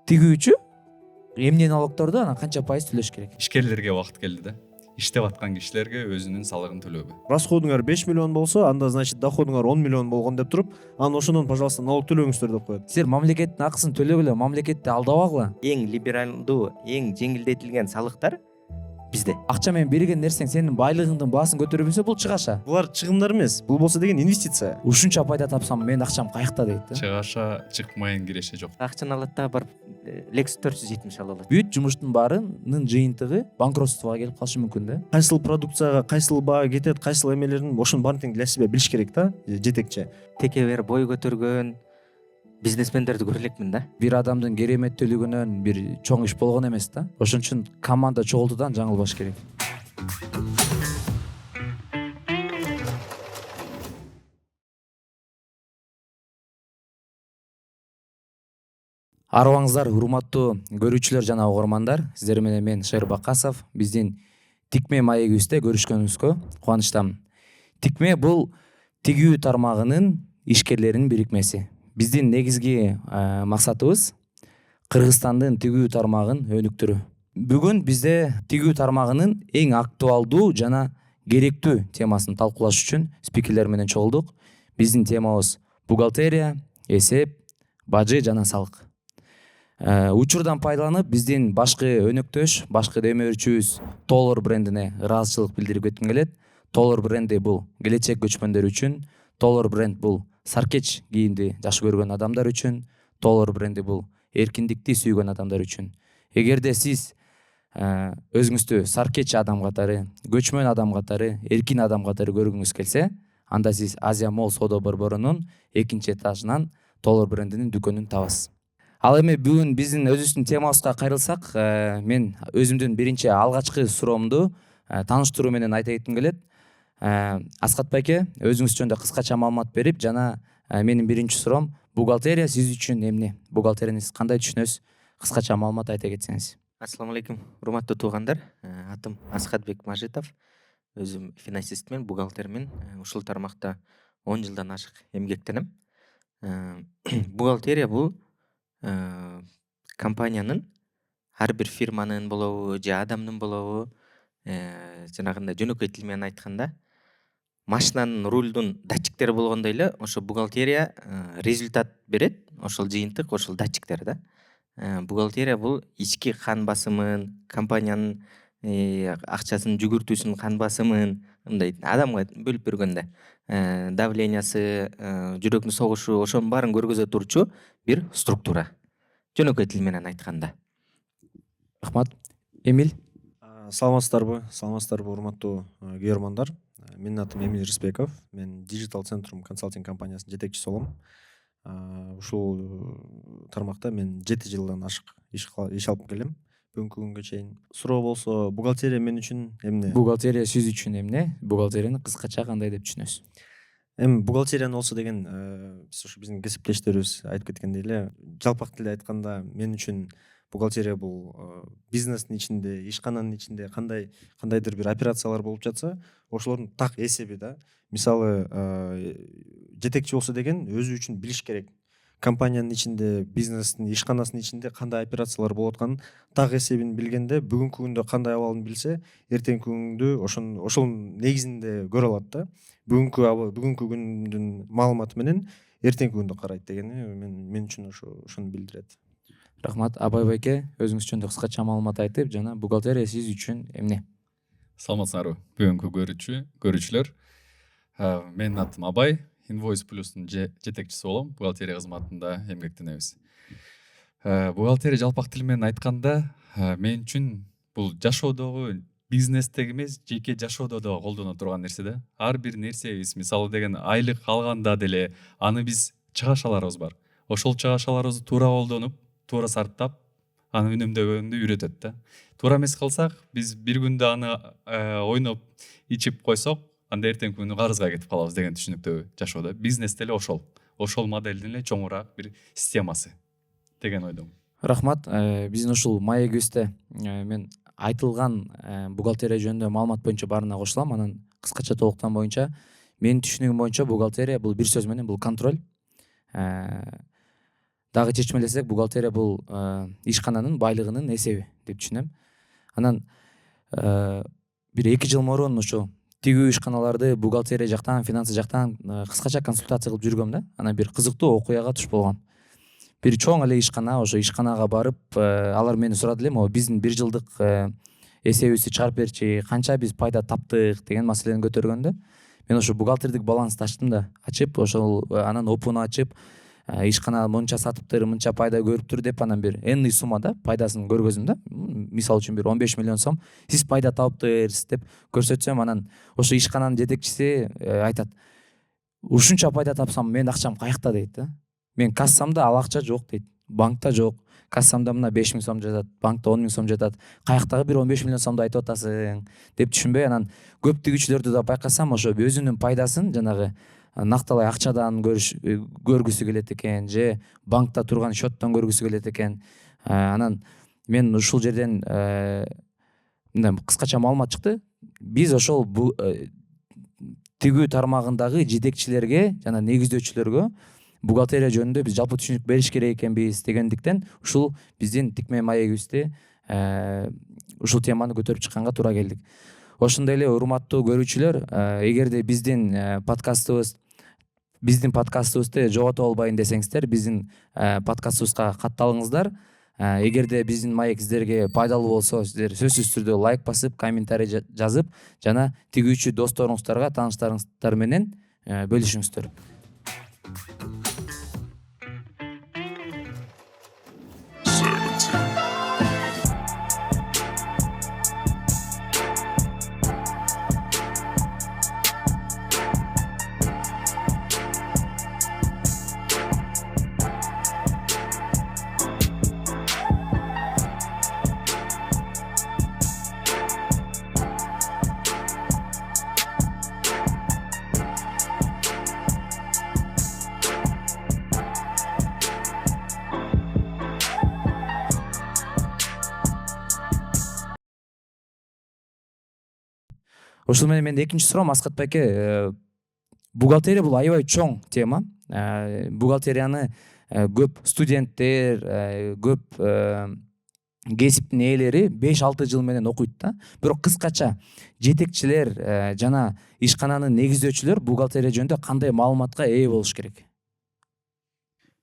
тигүүчү эмне налогторду анан канча пайыз төлөш керек? Ишкерлерге убакыт келди да. Иштеп аткан кишилерге өзүнүн салыгын төлөөгө. Расходуңар 5 миллион болсо, анда значит доходуңар 10 миллион болгон деп туруп, анан ошондон пожалуйста налог төлөңүздөр деп коет. Силер мамлекеттин акысын төлөгүлө, мамлекетти алдабагыла. Эң либералдуу, эң жеңилдетилген салыктар бизде. Акча менен берген нерсең сенин байлыгыңдын баасын көтөрүп ийсе, бул чыгаша. Булар чыгымдар эмес, бул болсо деген инвестиция. Ушунча пайда тапсам менин акчам каякта дейт да. Чыгаша чыкмайын киреше жок. Акчаны алат да барып Lexus 470 ала алат. Бүт жумуштун баарынын жыйынтыгы банкротствого келип калышы мүмкүн да. Кайсыл продукцияга кайсыл баа кетет, кайсыл эмелерин ошонун баарын тең для себя билиш керек да, жетекчи. Текебер бой көтөргөн бизнесмендерди көрө элекмин да. Бир адамдын кереметтүүлүгүнөн бир чоң иш болгон эмес да. Ошон үчүн команда чогултуудан жаңылбаш керек. Арыбаңыздар, урматтуу көрүүчүлөр жана угармандар. Сиздер менен мен Шер Бакасов. Биздин Тикме маегибизде көрүшкөнүбүзгө кубанычтамын. Тикме бул тигүү тармагынын ишкерлеринин бирикмеси. Биздин негизги максатыбыз Кыргызстандын тигүү тармагын өнүктүрүү. Бүгүн бизде тигүү тармагынын эң актуалдуу жана керектүү темасын талкуулаш үчүн спикерлер менен чогулдук. Биздин темабыз бухгалтерия, эсеп, бажы жана салык. Учурдан пайдаланып биздин башкы өнөктөш, башкы демөөрчүбүз Толор брендине ыраазычылык билдирип кетким келет. Толор бренди бул келечек көчмөндөр үчүн, Толор бренд бул саркеч кийимди жакшы көргөн адамдар үчүн, Толор бренди бул эркиндикти сүйгөн адамдар үчүн. Эгерде сиз өзүңүздү саркеч адам катары, көчмөн адам катары, эркин адам катары көргүңүз келсе, анда сиз Азия Молл соода борборунун 2-этажынан Толор брендинин дүкөнүн табасыз. Ал эми бүгүн биздин өзүбүздүн темабызга кайрылсак, мен өзүмдүн биринчи алгачкы суроомду тааныштыруу менен айта кетким келет. Аскат байке, өзүңүз жөнүндө кыскача маалымат берип, жана менин биринчи суроом, бухгалтерия сиз үчүн эмне? Бухгалтерияны сиз кандай түшүнөсүз? Кыскача маалымат айта кетсеңиз. Ассаламу алейкум, урматтуу туугандар. Атым Аскатбек Мажитов. Өзүм финансистмен, бухгалтермен. Ушул тармакта 10 жылдан ашык эмгектенем. Бухгалтерия бул компаниянын ар бир фирманын болобу же адамдын болобу, жанагындай жөнөкөй тил менен айтканда, машинанын рульдун датчиктери болгондой эле, ошо бухгалтерия результат берет, ошол жыйынтык, ошол датчиктер да. Бухгалтерия бул ички кан басымын, компаниянын акчасынын жүгүртүүсүнүн кан басымын, мындай адамга бөлүп бергөндө давлениясы, жүрөктүн согушу, ошонун баарын көргөзө турчу бир структура. Жөнөкөй тил менен айтканда. Рахмат. Эмил. Саламатсыздарбы, урматтуу көрөрмандар. Менин атым Эмил Рыспеков. Мен Digital Centrum консалтинг компаниясынын жетекчиси болом. Ушул тармакта мен 7 жылдан ашык иш алып келем. Бүгүнкү күнгө чейин. Суроо болсо, бухгалтерия мен үчүн эмне? Бухгалтерия сиз үчүн эмне? Бухгалтерияны кыскача кандай деп түшүнөсүз? Эми бухгалтерияны болсо деген биз ушу биздин кесиптештерибиз айтып кеткендей эле, жалпак тилде айтканда мен үчүн бухгалтерия бул бизнестин ичинде, ишкананын ичинде кандайдыр бир операциялар болуп жатса, ошолордун так эсеби да. Мисалы, жетекчи болсо деген өзү үчүн билиш керек. Компаниянын ичинде, бизнестин, ишканасынын ичинде кандай операциялар болуп атканын так эсебин билгенде, бүгүнкү күндө кандай абалын билсе, эртеңки күндү ошонун негизинде көрө алат да. Бүгүнкү күндүн маалыматы менен эртеңки күндү карайт дегени мен үчүн ошону билдирет. Рахмат. Абай байке, өзүңүз жөнүндө кыскача маалымат айтып, жана бухгалтерия сиз үчүн эмне? Саламатсыңарбы, бүгүнкү көрүүчүлөр. Менин атым Абай, Invoice Plus-тун жетекчиси болом, бухгалтерия кызматында эмгектенебиз. Бухгалтерия жалпак тил менен айтканда, мен үчүн бул жашоодогу, бизнестеги эмес, жеке жашоодо да колдоно турган нерсе да. Ар бир нерсебиз, мисалы деген айлык алганда деле аны биз чыгашаларыбыз бар. Ошол чыгашаларыбызды туура колдонуп, туура сарптап, аны үнөмдөгөндү үйрөтөт да. Туура эмес кылсак, биз бир күндө аны ойноп, ичип койсок, анда эртеңки күнү карызга кетип калабыз деген түшүнүктө жашоодо. Бизнес деле ошол модельдин эле чоңураак бир системасы деген ойдомун. Рахмат. Биздин ушул маегибизде мен айтылган бухгалтерия жөнүндө маалымат боюнча баарына кошулам. Анан кыскача толуктан боюнча менин түшүнүгүм боюнча бухгалтерия бул бир сөз менен бул контроль. дагы чечмелесек, бухгалтерия бул ишкананын байлыгынын эсеби деп түшүнөм. Анан бир 2 жыл мурун ушу тигүү ишканаларды бухгалтерия жактан, финансы жактан кыскача консультация кылып жүргөм да. Анан бир кызыктуу окуяга туш болгом. Бир чоң эле ишкана, ошо ишканага барып, алар мени сурады эле, могу биздин 1 жылдык эсебибизди чыгарып берчи, канча биз пайда таптык деген маселени көтөргөндө, мен ошо бухгалтердик балансты ачтым да, ачып, ошол анан опуну ачып, ишкана мынча сатыптыр, мынча пайда көрүптүр деп, анан бир энный суммада пайдасын көргөздүм да. Мисалы үчүн бир 15 миллион сом сиз пайда таптырсыз деп көрсөтсөм, анан ошо ишкананын жетекчиси айтат: ушунча пайда тапсам менин акчам каякта дейт да. Мен кассамда ал акча жок дейт. Банкта жок. Кассамда мына 5 миң сом жатат, банкта 10 миң сом жатат. Каяктагы бир 15 миллион сомду айтып атасың деп түшүнбөй, анан көп тигүүчүлөрдү да байкасам, ошо өзүнүн пайдасын жанагы накталай акчадан көргүсү келет экен, же банкта турган счеттон көргүсү келет экен. Анан мен ушул жерден мындай кыскача маалымат чыкты. Биз ошол тигүү тармагындагы жетекчилерге жана негиздөөчүлөргө бухгалтерия жөнүндө биз жалпы түшүнүк бериш керек экенбиз дегендиктен ушул биздин тикме маегибизде ушул теманы көтөрүп чыкканга туура келдик. Ошондой эле урматтуу көрүүчүлөр, эгерде биздин подкастыбызды жогото албайын десеңиздер, биздин подкастыбызга катталыңыздар. Эгерде биздин маек сиздерге пайдалуу болсо, сиздер сөзсүз түрдө лайк басып, комментарий жазып, жана тигүүчү досторуңуздарга, тааныштарыңыздар менен бөлүшүңүздөр. Ошол менен менин экинчи суроом, Аскат байке, бухгалтерия бул аябай чоң тема. Бухгалтерияны көп студенттер, көп кесиптин ээлери 5-6 жыл менен окуйт да. Бирок кыскача жетекчилер жана ишкананын негиздөөчүлөр бухгалтерия жөнүндө кандай маалыматка ээ болуш керек?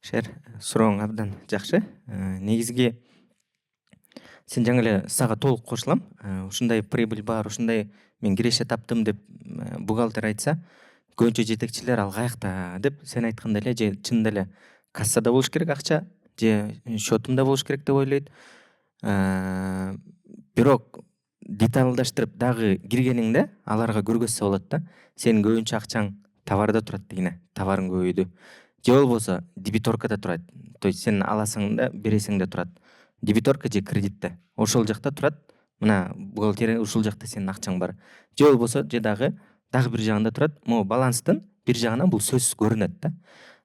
Шер, сурооң абдан жакшы. Негизги сен жаңы эле сага толук кошулам. Ушундай прибыль бар, ушундай мен киреше таптым деп бухгалтер айтса, көбүнчө жетекчилер ал каякта деп сен айткандай эле, же чынында эле кассада болуш керек акча, же счетумда болуш керек деп ойлойт. Бирок деталдаштырып дагы киргениңде аларга көргөзсө болот да. Сенин көбүнчө акчаң товарда турат дегене, товарың көбөйдү. Же болбосо дебиторкада турат. То есть сен аласың да бересиң да турат. Дебиторка же кредитте. Ошол жакта турат. Мына бухгалтерия ушул жакта сенин акчаң бар. Же болбосо же дагы бир жагында турат. Могу баланстын бир жагынан бул сөзсүз көрүнөт да.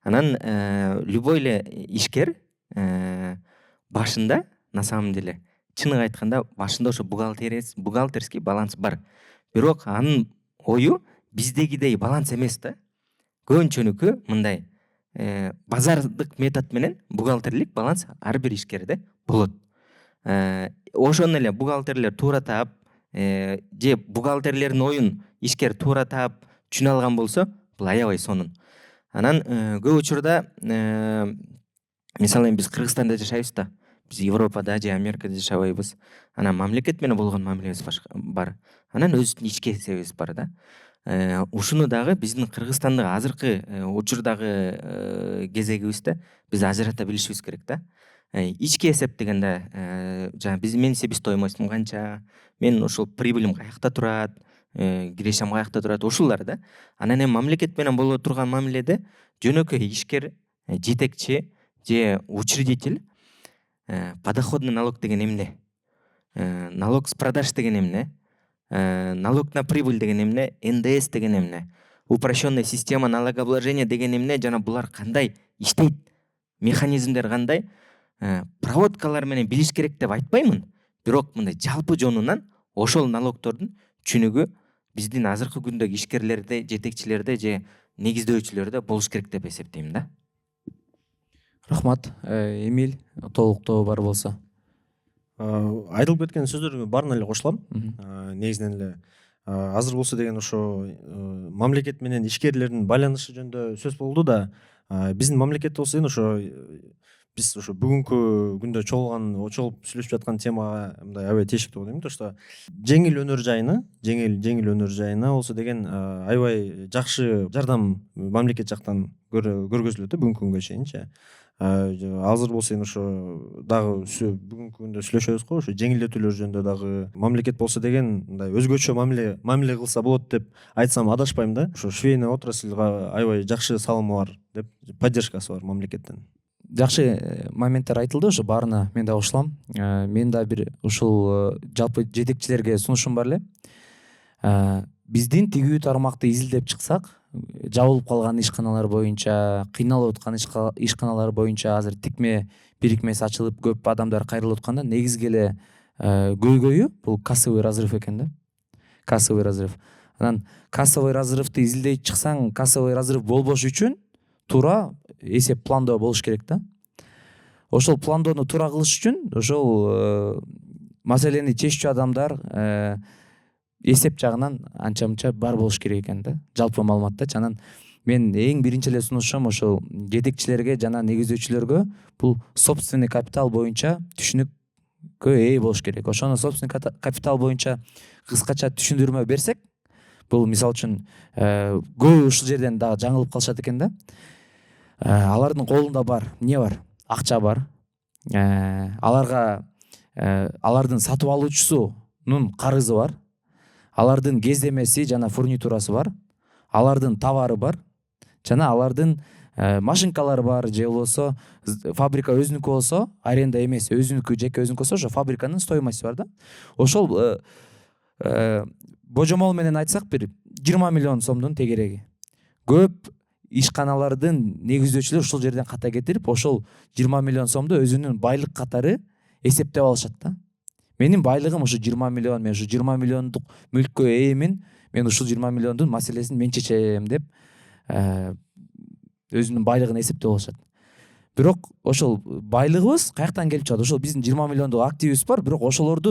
Анан любой эле ишкер башында на самом деле чыныгы айтканда башында ошо бухгалтерский баланс бар. Бирок анын ою биздегидей баланс эмес да. Көбүнчөнүкү мындай базардык метод менен бухгалтерлик баланс ар бир ишкерде болот. Ошону эле бухгалтерлер туура таап, же бухгалтерлердин оюн ишкер туура таап түшүнө алган болсо, бул аябай сонун. Анан көп учурда мисалы биз Кыргызстанда жашайбыз да, биз Европада же Америкада жашабайбыз. Анан мамлекет менен болгон мамилебиз бар. Анан өзүбүздүн ички эсебибиз бар да. Ушуну дагы биздин Кыргызстандык азыркы учурдагы кезегибизде биз ажырата билишибиз керек да. Ички эсеп дегенде жана менин себестоимостум канча, мен ушул прибылим каякта турат, кирешем каякта турат, ушулар да. Анан эми мамлекет менен боло турган мамиледе жөнөкөй ишкер, жетекчи же учредитель подоходный налог деген эмне, налог с продаж деген эмне, налог на прибыль деген эмне, НДС деген эмне, упрощенная система налогообложения деген эмне, жана булар кандай иштейт, механизмдер кандай, проводкалар менен билиш керек деп айтпаймын. Бирок мындай жалпы жонунан ошол налогтордун түшүнүгү биздин азыркы күндөгү ишкерлерде, жетекчилерде же негиздөөчүлөрдө болуш керек деп эсептейм да. Рахмат. Эмиль толуктоо бар болсо. Айтылып кеткен сөздөргө баарына эле кошулам. Мгм. Негизинен эле азыр болсо деген ошо мамлекет менен ишкерлердин байланышы жөнүндө сөз болду да, биздин мамлекетте болсо деген ошо биз ошо бүгүнкү күндө чогулуп сүйлөшүп жаткан темага мындай аябай тиешиктүү деп ойлойм да, что жеңил өнөр жайына болсо деген аябай жакшы жардам мамлекет жактан көргөзүлөт да бүгүнкү күнгө чейинчи. Азыр болсо эми ошо дагы бүгүнкү күндө сүйлөшөбүз го, ошо жеңилдетүүлөр жөнүндө дагы мамлекет болсо деген мындай өзгөчө мамиле кылса болот деп айтсам адашпайм да. Ошо швейный отрасльга аябай жакшы салымы бар деп, поддержкасы бар мамлекеттен. Жакшы моменттер айтылды, ошо баарына мен да кошулам. Мен да бир ушул жалпы жетекчилерге сунушум бар эле. Биздин тигүү тармакты изилдеп чыксак, жабылып калган ишканалар боюнча, кыйналып аткан ишканалар боюнча азыр тикме бирикмеси ачылып көп адамдар кайрылып атканда, негизги эле көйгөйү бул кассовый разрыв экен да. Кассовый разрыв. Анан кассовый разрывды изилдей чыксаң, кассовый разрыв болбош үчүн туура эсеп пландоо болуш керек да. Ошол пландоону туура кылыш үчүн ошол маселени чечүүчү адамдар эсеп жагынан анча мынча бар болуш керек экен да, жалпы маалыматтачы. Анан мен эң биринчи эле сунушум ошол жетекчилерге жана негиздөөчүлөргө бул собственный капитал боюнча түшүнүккө ээ болуш керек. Ошону собственный капитал боюнча кыскача түшүндүрмө берсек, бул мисалы үчүн көбү ушул жерден дагы жаңылып калышат экен да. Алардын колунда бар, эмне бар? Акча бар. Аларга алардын сатып алуучусунун карызы бар. Алардын кездемеси жана фурнитурасы бар. Алардын товары бар. Жана алардын машинкалары бар, же болбосо фабрика өзүнүкү болсо, аренда эмес, өзүнүкү, жеке өзүнүкү болсо, ошо фабриканын стоимости бар да. Ошол божомол менен айтсак, бир 20 миллион сомдун тегереги. Көп ишканалардын негиздөөчүлөр ушул жерден ката кетирип, ошол 20 миллион сомду өзүнүн байлык катары эсептеп алышат да. Менин байлыгым ушу 20 миллион, мен ушу 20 миллиондук мүлккө ээмин, мен ушул 20 миллиондун маселесин мен чечем деп өзүнүн байлыгын эсептеп алышат. Бирок ошол байлыгыбыз каяктан келип чыгат? Ошол биздин 20 миллиондук активибиз бар, бирок ошолор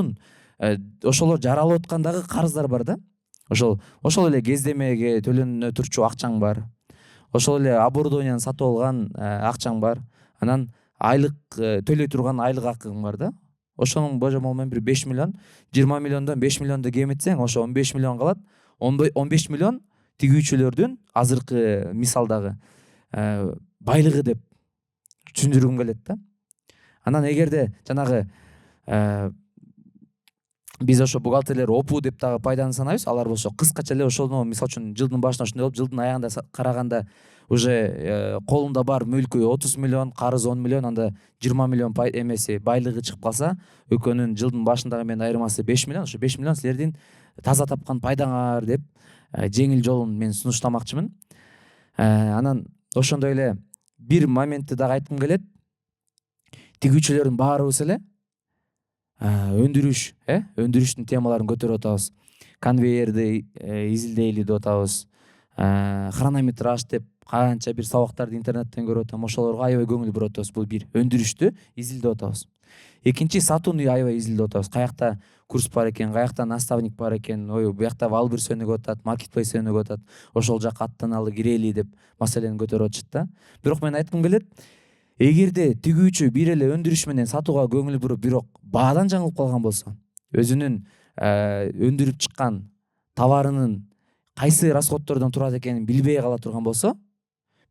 жаралып аткандагы карыздар бар да. Ошол эле кездемеге төлөнө турчу акчаң бар. Ошол эле оборудованияны сатып алган акчаң бар. Анан айлык төлөй турган айлык акың бар да. Ошонун божомол менен бир 5 миллион, 20 миллиондон 5 миллионду кеметсең, ошо 15 миллион калат. 15 миллион тигүүчүлөрдүн азыркы мисалдагы байлыгы деп түшүндүргүм келет да. Анан эгерде жанагы биз ошо бухгалтерлер опу деп дагы пайданы санайбыз, алар болсо кыскача эле ошону мисалы үчүн жылдын башында ушундай болуп, жылдын аягында караганда уже колунда бар мүлкү 30 миллион, карыз 10 миллион, анда 20 миллион эмеси байлыгы чыгып калса, экөөнүн жылдын башындагы менен айырмасы 5 миллион, ошо 5 миллион силердин таза тапкан пайдаңар деп жеңил жолун мен сунуштамакчымын. Анан ошондой эле бир моментти дагы айткым келет. Тигүүчүлөрдүн баарыбыз эле өндүрүштүн темаларын көтөрүп атабыз. Конвейерди изилдейли деп атабыз. Хронометраж деп канча бир сабактарды интернеттен көрүп атам. Ошолорго аябай көңүл буруп атабыз. Бул бир өндүрүштү изилдеп атабыз. Экинчи, сатууну аябай изилдеп атабыз. Каякта курс бар экен, каякта наставник бар экен, буякта Валберс өнүгүп атат, Marketplace өнүгүп атат. Ошол жакка аттаналы кирели деп маселени көтөрүп атышат да. Бирок мен айткым келет, эгерде тигүүчү бир эле өндүрүш менен сатууга көңүл буруп, бирок баадан жаңылып калган болсо, өзүнүн өндүрүп чыккан товарынын кайсы расходтордон турат экенин билбей кала турган болсо,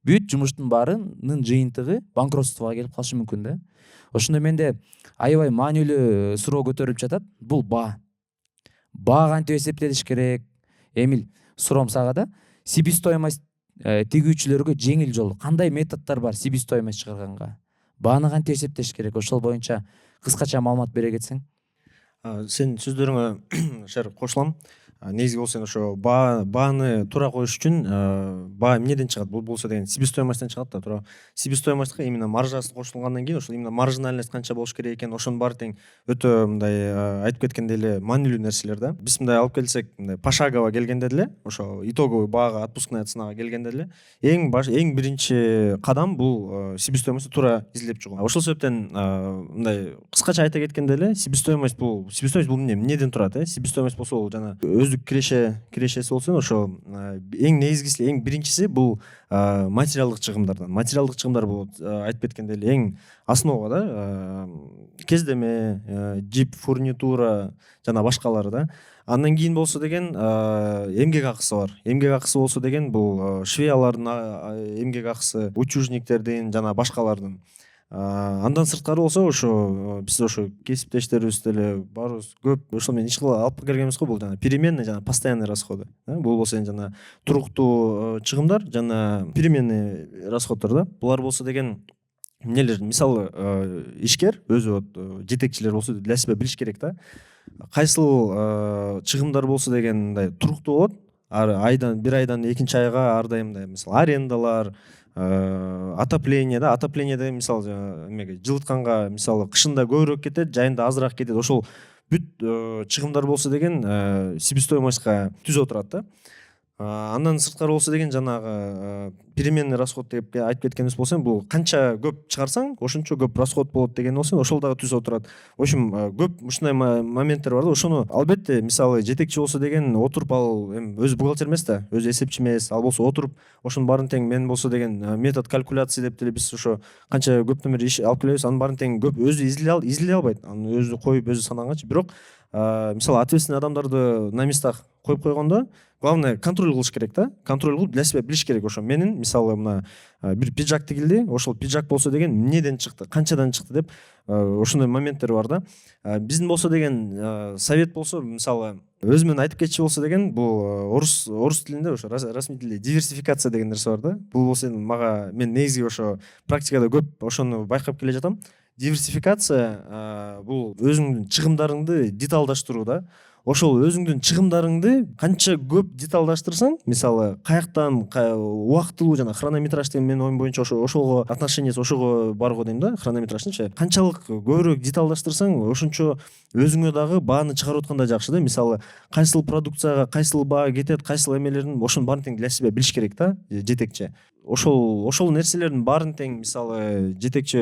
бүт жумуштун баарынын жыйынтыгы банкротствого келип калышы мүмкүн да. Ошондо менде аябай маанилүү суроо көтөрүлүп жатат. Бул баа. Баа кантип эсептелиш керек? Эмил, суроом сага да. Себестоимость тигүүчүлөргө жеңил жол. Кандай методдор бар себестоимость чыгарганга? Бааны кантип эсептеш керек? Ошол боюнча кыскача маалымат бере кетсең. Сен сөздөрүңө кошулам. негизги болсо ошо бааны туура коюш үчүн баа эмнеден чыгат? Бул болсо деген себестоимостьтон чыгат да, туура. Себестоимостька именно маржасы кошулгандан кийин ошол именно маржинальность канча болуш керек экен, ошонун баары тең өтө мындай айтып кеткендей эле маанилүү нерселер да. Биз мындай алып келсек, мындай пошагово келгенде деле, ошо итоговый баага, отпускная ценага келгенде деле эң биринчи кадам бул себестоимостьту туура изилдеп чыгуу. Ошол себептен мындай кыскача айта кеткенде эле себестоимость бул эмнеден турат? Себестоимость болсо бул жана өздүк кирешеси болсо ошо эң негизгиси, эң биринчиси бул материалдык чыгымдардан. Материалдык чыгымдар бул айтып кеткендей эле эң основа да, кездеме, жип, фурнитура жана башкалары да. Андан кийин болсо деген эмгек акысы бар. Эмгек акысы болсо деген бул швеялардын эмгек акысы, учужниктердин жана башкалардын. Андан сырткары болсо ошо биз ошо кесиптештерибиз деле баарыбыз көп ошол менен иш кылып алып келгенбиз го, бул жана переменный жана постоянный расходы. Бул болсо жана туруктуу чыгымдар жана переменный расходдор да. Булар болсо деген эмнелер, мисалы ишкер өзү жетекчилер болсо для себя билиш керек да. Кайсыл чыгымдар болсо деген мындай туруктуу болот. Бир айдан экинчи айга ар дайым мындай мисалы арендалар, отопление да, отопление мисалы эмеге жылытканга мисалы кышында көбүрөөк кетет, жайында азыраак кетет. Ошол бүт чыгымдар болсо деген себестоимостька түзө турат да. Андан сырткары болсо деген жанагы переменный расход деп айтып кеткенибиз болсо, бул канча көп чыгарсаң, ошончо көп расход болот деген болсо, ошол дагы түзө турат. В общем, көп ушундай моменттер бар да. Ошону албетте мисалы жетекчи болсо деген отуруп ал эми өзү бухгалтер эмес да, өзү эсепчи эмес, ал болсо отуруп ошонун баарын тең мен болсо деген метод калькуляции деп деле биз ошо канча көп номер иш алып келебиз, анын баарын тең көп өзү изилдей албайт. Аны өзү коюп өзү санаганчы, бирок мисалы ответственный адамдарды на местах коюп койгондо главное контроль кылыш керек да. Контроль кылып для себя билиш керек. Ошо менин мисалы мына бир пиджак тигилди, ошол пиджак болсо деген эмнеден чыкты, канчадан чыкты деп ошондой моменттер бар да. Биздин болсо деген совет болсо мисалы өзү менен айтып кетчү болсо деген бул орус тилинде ошо расмий тилде диверсификация деген нерсе бар да. Бул болсо мага мен негизги ошо практикада көп ошону байкап келе жатам. Диверсификация бул өзүңдүн чыгымдарыңды деталдаштыруу да. Ошол өзүңдүн чыгымдарыңды канча көп деталдаштырсаң, мисалы каяктан убактылуу жана хронометраж деген менин оюм боюнча ошого отношениясы ошого бар го дейм да, хронометражчы. Канчалык көбүрөөк деталдаштырсаң, ошончо өзүңө дагы бааны чыгарып атканда жакшы да. Мисалы кайсыл продукцияга кайсыл баа кетет, кайсыл эмелерин ошонун баарын тең для себя билиш керек да жетекчи. Ошол нерселердин баарын тең мисалы жетекчи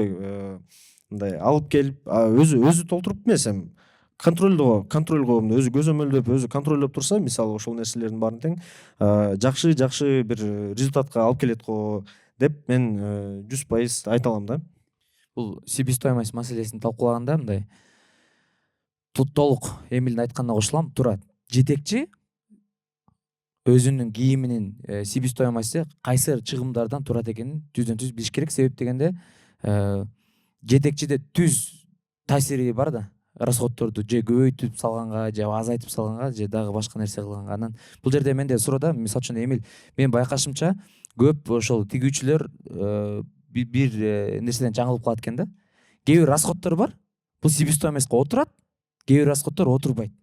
мындай алып келип өзү толтуруп эмес, эми контролго өзү көзөмөлдөп, өзү контролдоп турса, мисалы ошол нерселердин баарын тең жакшы бир результатка алып келет го деп мен 100% айта алам да. Бул себестоимость маселесин талкуулаганда мындай толук Эмилдин айтканына кошулам. Туура, жетекчи өзүнүн кийиминин себестоимости кайсы чыгымдардан турат экенин түздөн түз билиш керек. Себеп дегенде жетекчиде түз таасири бар да. Расходдорду же көбөйтүп салганга, же азайтып салганга, же дагы башка нерсе кылганга. Анан бул жерде менде суроо да, мисалы үчүн Эмил, мен байкашымча көп ошол тигүүчүлөр бир нерседен жаңылып калат экен да. Кээ бир расходдор бар, бул себестоимостька отурат, кээ бир расходдор отурбайт.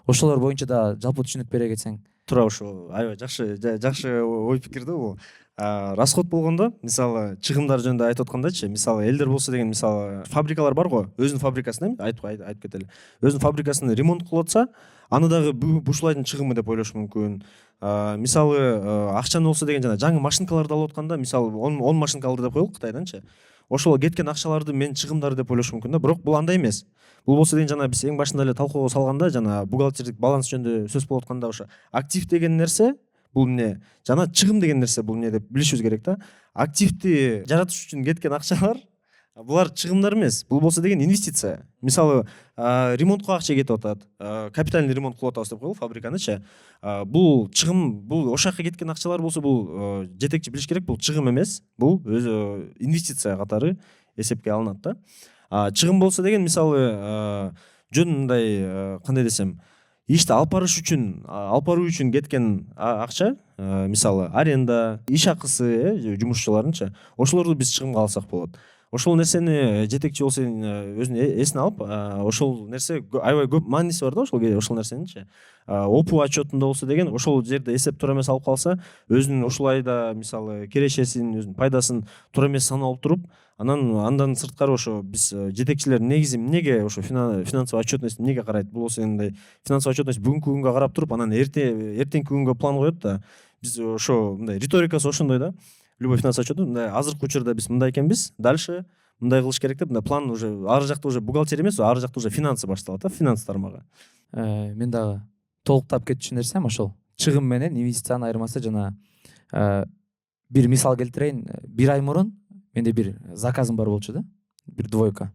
Ошолор боюнча да жалпы түшүнүк бере кетсең. Туура, ошо аябай жакшы ой пикир да бул. Расход болгондо, мисалы чыгымдар жөнүндө айтып аткандачы, мисалы элдер болсо деген мисалы фабрикалар бар го, өзүнүн фабрикасын айтып кетели. Өзүнүн фабрикасын ремонт кылып атса, аны дагы бушулайдын чыгымы деп ойлош мүмкүн. Мисалы акчаны болсо деген жана жаңы машинкаларды алып атканда, мисалы 10 машинка алды деп коелук Кытайданчы. Ошол кеткен акчаларды мен чыгымдары деп ойлош мүмкүн да, бирок бул андай эмес. Бул болсо деген жана биз эң башында эле талкууга салганда, жана бухгалтердик баланс жөнүндө сөз болуп атканда, ошо актив деген нерсе бул эмне, жана чыгым деген нерсе бул эмне деп билишибиз керек да. Активди жаратыш үчүн кеткен акчалар булар чыгымдар эмес. Бул болсо деген инвестиция. Мисалы ремонтко акча кетип атат, капитальный ремонт кылып атабыз деп коелук фабриканычы. Бул чыгым, бул ошол жака кеткен акчалар болсо, бул жетекчи билиш керек, бул чыгым эмес, бул өзү инвестиция катары эсепке алынат да. Чыгым болсо деген мисалы жөн мындай кандай десем, ишти алып баруу үчүн кеткен акча, мисалы аренда, иш акысы жумушчулардынчы, ошолорду биз чыгымга алсак болот. ошол нерсени жетекчи болсо өзүнүн эсине алып ошол нерсе аябай көп мааниси бар да ошол нерсенинчи опу отчетунда болсо деген ошол жерде эсеп туура эмес алып калса өзүнүн ушул айда мисалы кирешесин өзүнүн пайдасын туура эмес санап туруп андан сырткары ошо биз жетекчилер негизи эмнеге ошо финансовый отчетность эмнеге карайт бул болсо андай финансовый отчетность бүгүнкү күнгө карап туруп анан эртеңки күнгө план коет да биз ошо мындай риторикасы ошондой да любой финансовый отчет мындай азыркы учурда биз мындай экенбиз дальше мындай кылыш керек деп мындай план уже ары жакта уже бухгалтерия эмес ары жакта уже финансы башталат да финанс тармагы. Мен дагы толуктап кетчү нерсем ошол чыгым менен инвестициянын айырмасы. Жана бир мисал келтирейин. Бир ай мурун менде бир заказым бар болчу да, бир двойка.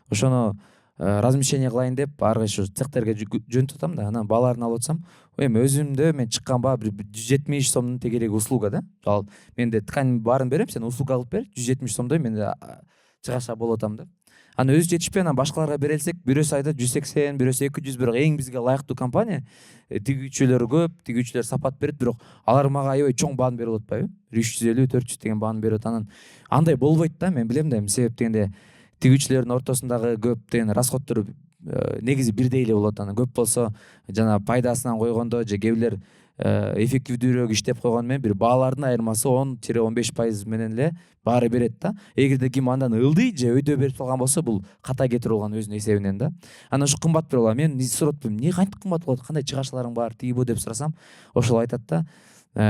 Ошону размещение кылайын деп ар кайсы цехтерге жөнөтүп атам да, анан бааларын алып атсам, эми өзүмдө мен чыкканба бир 170 сомдун тегереги услуга да. Ал менде ткань баарын берем, сен услуга кылып бер, 170 сомдой менде чыгаша болуп атам да. Аны өзү жетишпей анан башкаларга бере элсек, бирөөсү айда 180, бирөөсү 200, бирок эң бизге ылайыктуу компания тигүүчүлөр көп, тигүүчүлөр сапат берет, бирок алар мага аябай чоң бааны берип атпайбы? 350, 400 деген бааны берет. Анан андай болбойт да, мен билем да, себеп дегенде тигүүчүлөрдүн ортосундагы көп деген расходдор негизи бирдей эле болот. Анан көп болсо жана пайдасынан койгондо же кээ бирлер эффективдүүрөөк иштеп койгону менен бир баалардын айырмасы 10-15% менен эле баары берет да. Эгерде ким андан ылдый же өйдө берип салган болсо, бул ката кетирип алган өзүнүн эсебинен да. Анан ушу кымбат берип алат. Мен сураттым, эмне кантип кымбат болот, кандай чыгашаларың бар, тигибу деп сурасам, ошол айтат да,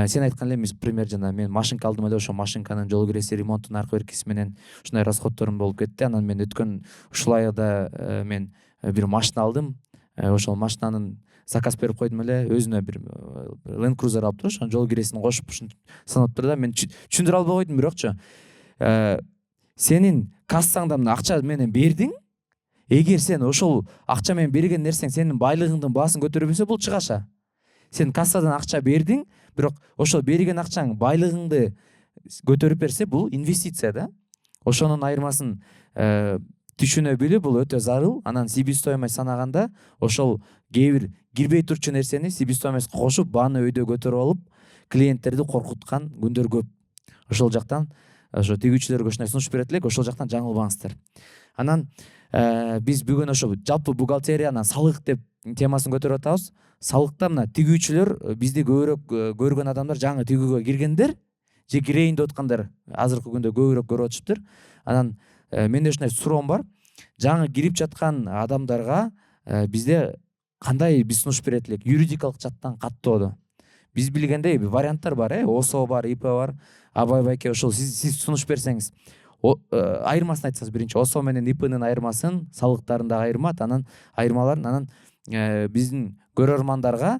сен айткан эле пример, жана мен машинка алдым эле, ошо машинканын жол киреси, ремонтунун аркы беркиси менен ушундай расходторум болуп кетти. Анан мен өткөн ушул айда мен бир машина алдым. Ошол машинанын заказ берип койдум эле, өзүнө бир Land Cruiser алып туруш, жол киресин кошуп ушинтип санап тур да. Мен түшүндүрө албай койдум, бирокчу сенин кассаңда мына акча менен бердиң. Эгер сен ошол акча менен берген нерсең сенин байлыгыңдын баасын көтөрбөсө, бул чыгаша. Сен кассадан акча бердиң, бирок ошол берген акчаң байлыгыңды көтөрүп берсе, бул инвестиция да. Ошонун айырмасын түшүнө билүү бул өтө зарыл. Анан себестоимость санаганда ошол кээ бир кирбей турчу нерсени себестоимость кошуп, бааны өйдө көтөрүп алып, клиенттерди коркуткан күндөр көп. Ошол жактан ошо тигүүчүлөргө ушундай сунуш берет элек, ошол жактан жаңылбаңыздар. Анан биз бүгүн ошо жалпы бухгалтерия, анан салык деп темасын көтөрүп атабыз. Салыкта мына тигүүчүлөр бизди көбүрөөк көргөн адамдар жаңы тигүүгө киргендер же кирейин деп аткандар азыркы күндө көбүрөөк көрүп атышыптыр. Анан менде ушундай суроом бар. Жаңы кирип жаткан адамдарга бизде кандай биз сунуш берет элек юридикалык жактан каттоодо? Биз билгендей варианттар бар, ОСО бар, ИП бар. Абай байке, ошол сиз сунуш берсеңиз, айырмасын айтсаңыз биринчи, ОСО менен ИПнын айырмасын, салыктарындагы айырмат, анан айырмаларын, анан биздин көрөрмандарга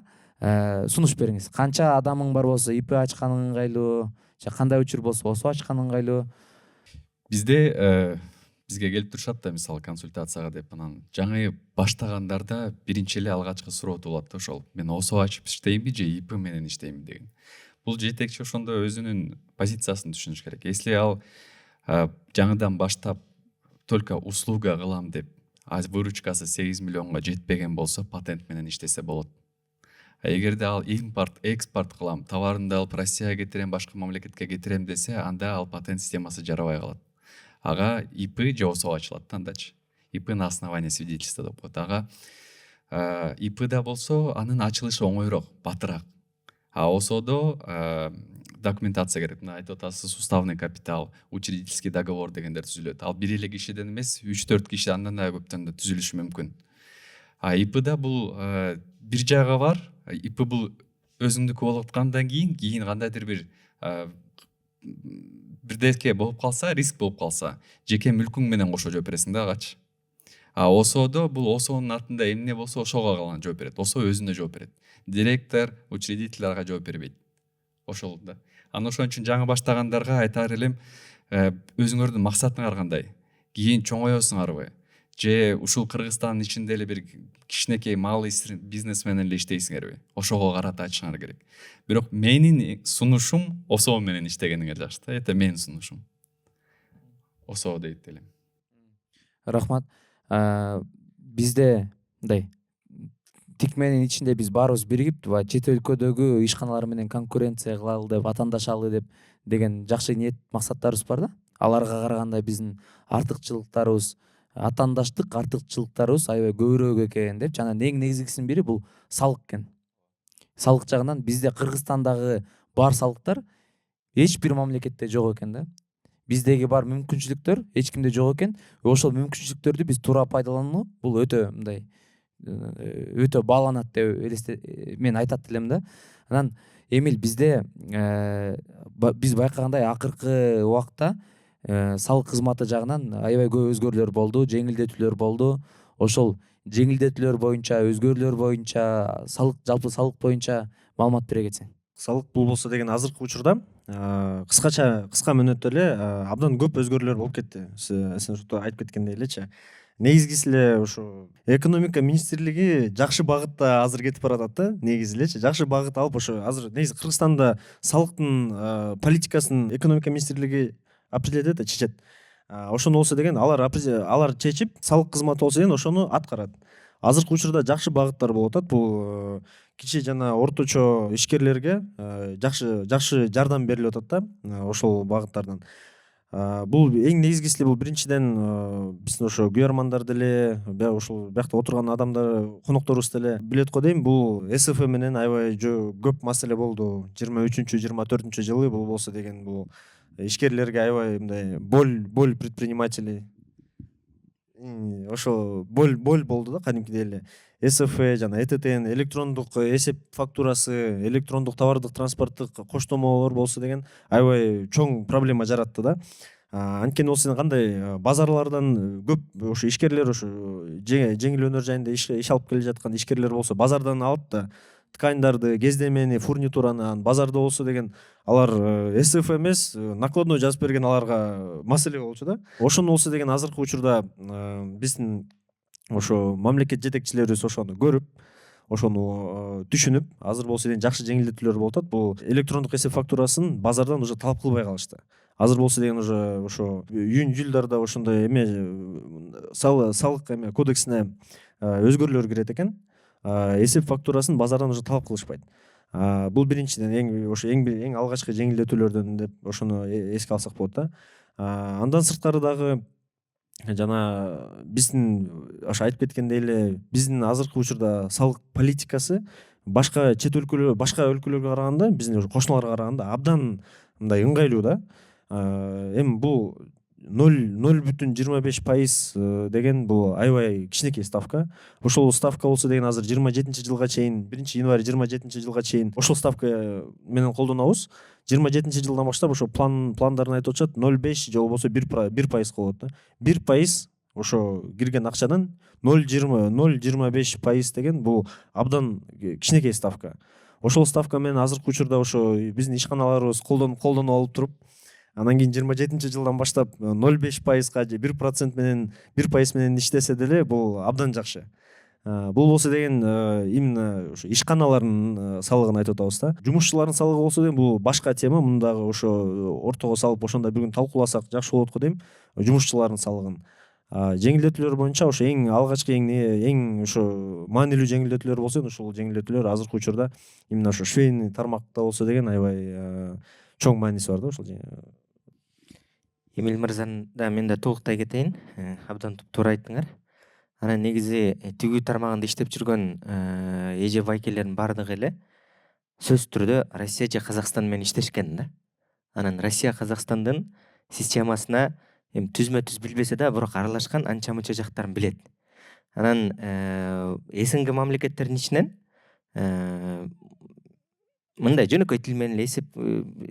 сунуш бериңиз. Канча адамың бар болсо ИП ачкан ыңгайлуу, же кандай учур болсо ОСО ачкан ыңгайлуу? Бизде бизге келип турушат да, мисалы консультацияга деп, анан жаңы баштагандарда биринчи эле алгачкы суроо болот да, ошол мен ОСО ачып иштеймби же ИП менен иштеймби деген. Бул жетекчи ошондо өзүнүн позициясын түшүнүш керек. Если ал жаңыдан баштап только услуга кылам деп, выручкасы 8 миллионго жетпеген болсо, патент менен иштесе болот. Эгерде ал импорт, экспорт кылам, товарымды алып Россияга кетирем, башка мамлекетке кетирем десе, анда ал патент системасы жарабай калат. Ага ИП же ОСО ачылат андачы. ИП на основании свидетельства деп коет. Ага ИПда болсо анын ачылышы оңойрок, батыраак. А ОСОдо документация керек. Мына айтып атасыз, уставный капитал, учредительский договор дегендер түзүлөт. Ал бир эле кишиден эмес, 3-4 киши андан да көптөн да түзүлүшү мүмкүн. А ИПда бул бир жайга бар. ИП бул өзүңдүкү болуп аткандан кийин кандайдыр бир бирдеке болуп калса, риск болуп калса, жеке мүлкүң менен кошо жооп бересиң да агачы. А ОСОдо бул ОСОнун артында эмне болсо ошого калган жооп берет. ОСО өзүнө жооп берет. Директор, учредитель ага жооп бербейт. Ошол да. Анан ошон үчүн жаңы баштагандарга айтар элем, өзүңөрдүн максатыңар кандай? Кийин чоңоесуңарбы? Же ушул Кыргызстандын ичинде эле бир кичинекей малый бизнес менен эле иштейсиңерби? Ошого карата айтышыңар керек. Бирок менин сунушум ОСО менен иштегениңер жакшы да. Это менин сунушум. ОСО дейт элем. Рахмат. Бизде мындай тикменин ичинде биз баарыбыз биригип, чет өлкөдөгү ишканалар менен конкуренция кылалы деп, атаандашалы деп деген жакшы ниет максаттарыбыз бар да. аларга караганда биздин артыкчылыктарыбыз, атаандаштык артыкчылыктарыбыз аябай көбүрөөк экен деп жана эң негизгисинин бири бул салык экен. Салык жагынан бизде Кыргызстандагы бар салыктар эч бир мамлекетте жок экен да. Биздеги бар мүмкүнчүлүктөр эч кимде жок экен. Ошол мүмкүнчүлүктөрдү биз туура пайдалануу бул өтө мындай өтө бааланат деп мен айтат элем да. Анан Эмил бизде биз байкагандай акыркы убакта салык кызматы жагынан аябай көп өзгөрүүлөр болду, жеңилдетүүлөр болду. Ошол жеңилдетүүлөр боюнча, өзгөрүүлөр боюнча, жалпы салык боюнча маалымат бере кетсең. Салык бул болсо деген азыркы учурда кыска мөөнөттө эле абдан көп өзгөрүүлөр болуп кетти. Сен айтып кеткендей элечи. Негизгиси эле ушу экономика министрлиги жакшы багытта азыр кетип баратат да. Негизи элечи жакшы багыт алып ошо азыр негизи Кыргызстанда салыктын политикасын экономика министрлиги определять этет, чечет. Ошону болсо деген алар чечип, салык кызматы болсо деген ошону аткарат. Азыркы учурда жакшы багыттар болуп атат. Бул кичи жана орточо ишкерлерге жакшы жардам берилип атат да ошол багыттардан. Бул эң негизгиси бул биринчиден биздин ошо күйөрмандар деле, ошол биякта отурган адамдар, конокторубуз деле билет го дейм. Бул СФ менен аябай көп маселе болду. 23-24 жылы бул болсо деген бул ишкерлерге аябай мындай боль предпринимателей ошо боль болду да кадимкидей эле. СФ жана ЭТТН, электрондук эсеп фактурасы, электрондук товардык транспорттук коштомолор болсо деген аябай чоң проблема жаратты да. Анткени болсо кандай базарлардан көп ошо ишкерлер ошо жеңил өнөр жайында иш алып келе жаткан ишкерлер болсо базардан алып да тканьдарды, кездемени, фурнитураны базарда болсо деген алар СФ эмес, накладной жазып берген аларга маселе болчу да. Ошону болсо деген азыркы учурда биздин ошо мамлекет жетекчилерибиз ошону көрүп, ошону түшүнүп, азыр болсо деген жакшы жеңилдетүүлөр болуп атат. Бул электрондук эсеп фактурасын базардан уже талап кылбай калышты. Азыр болсо деген уже ошо июнь жылдарда ошондой салык кодексине өзгөрүүлөр кирет экен. Эсеп фактурасын базардан уже талап кылышпайт. Бул биринчиден эң алгачкы жеңилдетүүлөрдөн деп ошону эске алсак болот да. Андан сырткары дагы жана биздин ошо айтып кеткендей эле биздин азыркы учурда салык политикасы башка башка өлкөлөргө караганда, биздин кошуналарга караганда абдан мындай ыңгайлуу да. Эми бул 0,25% деген бул аябай кичинекей ставка. Ошол ставка болсо деген азыр 27 жылга чейин, 1-январь 27 жылга чейин ошол ставка менен колдонобуз. 27 жылдан баштап ошо пландарын айтып атышат 0,5 же болбосо 1% болот да. 1% ошо кирген акчадан 0,25% деген бул абдан кичинекей ставка. Ошол ставка менен азыркы учурда ошо биздин ишканаларыбыз колдонуп алып туруп, анан кийин 27 жылдан баштап 0,5%га же 1% менен иштесе деле бул абдан жакшы. Бул болсо деген именно ошо ишканалардын салыгын айтып атабыз да. Жумушчулардын салыгы болсо деген бул башка тема. Мындагы ошо ортого салып ошондо бүгүн талкууласак жакшы болот го дейм. Жумушчулардын салыгын. Жеңилдетүүлөр боюнча ошо эң алгачкы эң ошо маанилүү жеңилдетүүлөр болсо ошол жеңилдетүүлөр азыркы учурда именно ошо швейный тармакта болсо деген аябай чоң мааниси бар да ошол. Эмил мырзаны да мен да толуктай кетейин. Абдан туура айттыңар. Анан негизи тигүү тармагында иштеп жүргөн эже байкелердин баардыгы эле сөзсүз түрдө Россия же Казакстан менен иштешкен да. Анан Россия Казакстандын системасына эми түзмө-түз билбесе да, бирок аралашкан анча мынча жактарын билет. Анан СНГ мамлекеттердин ичинен мындай жөнөкөй тил менен эле эсеп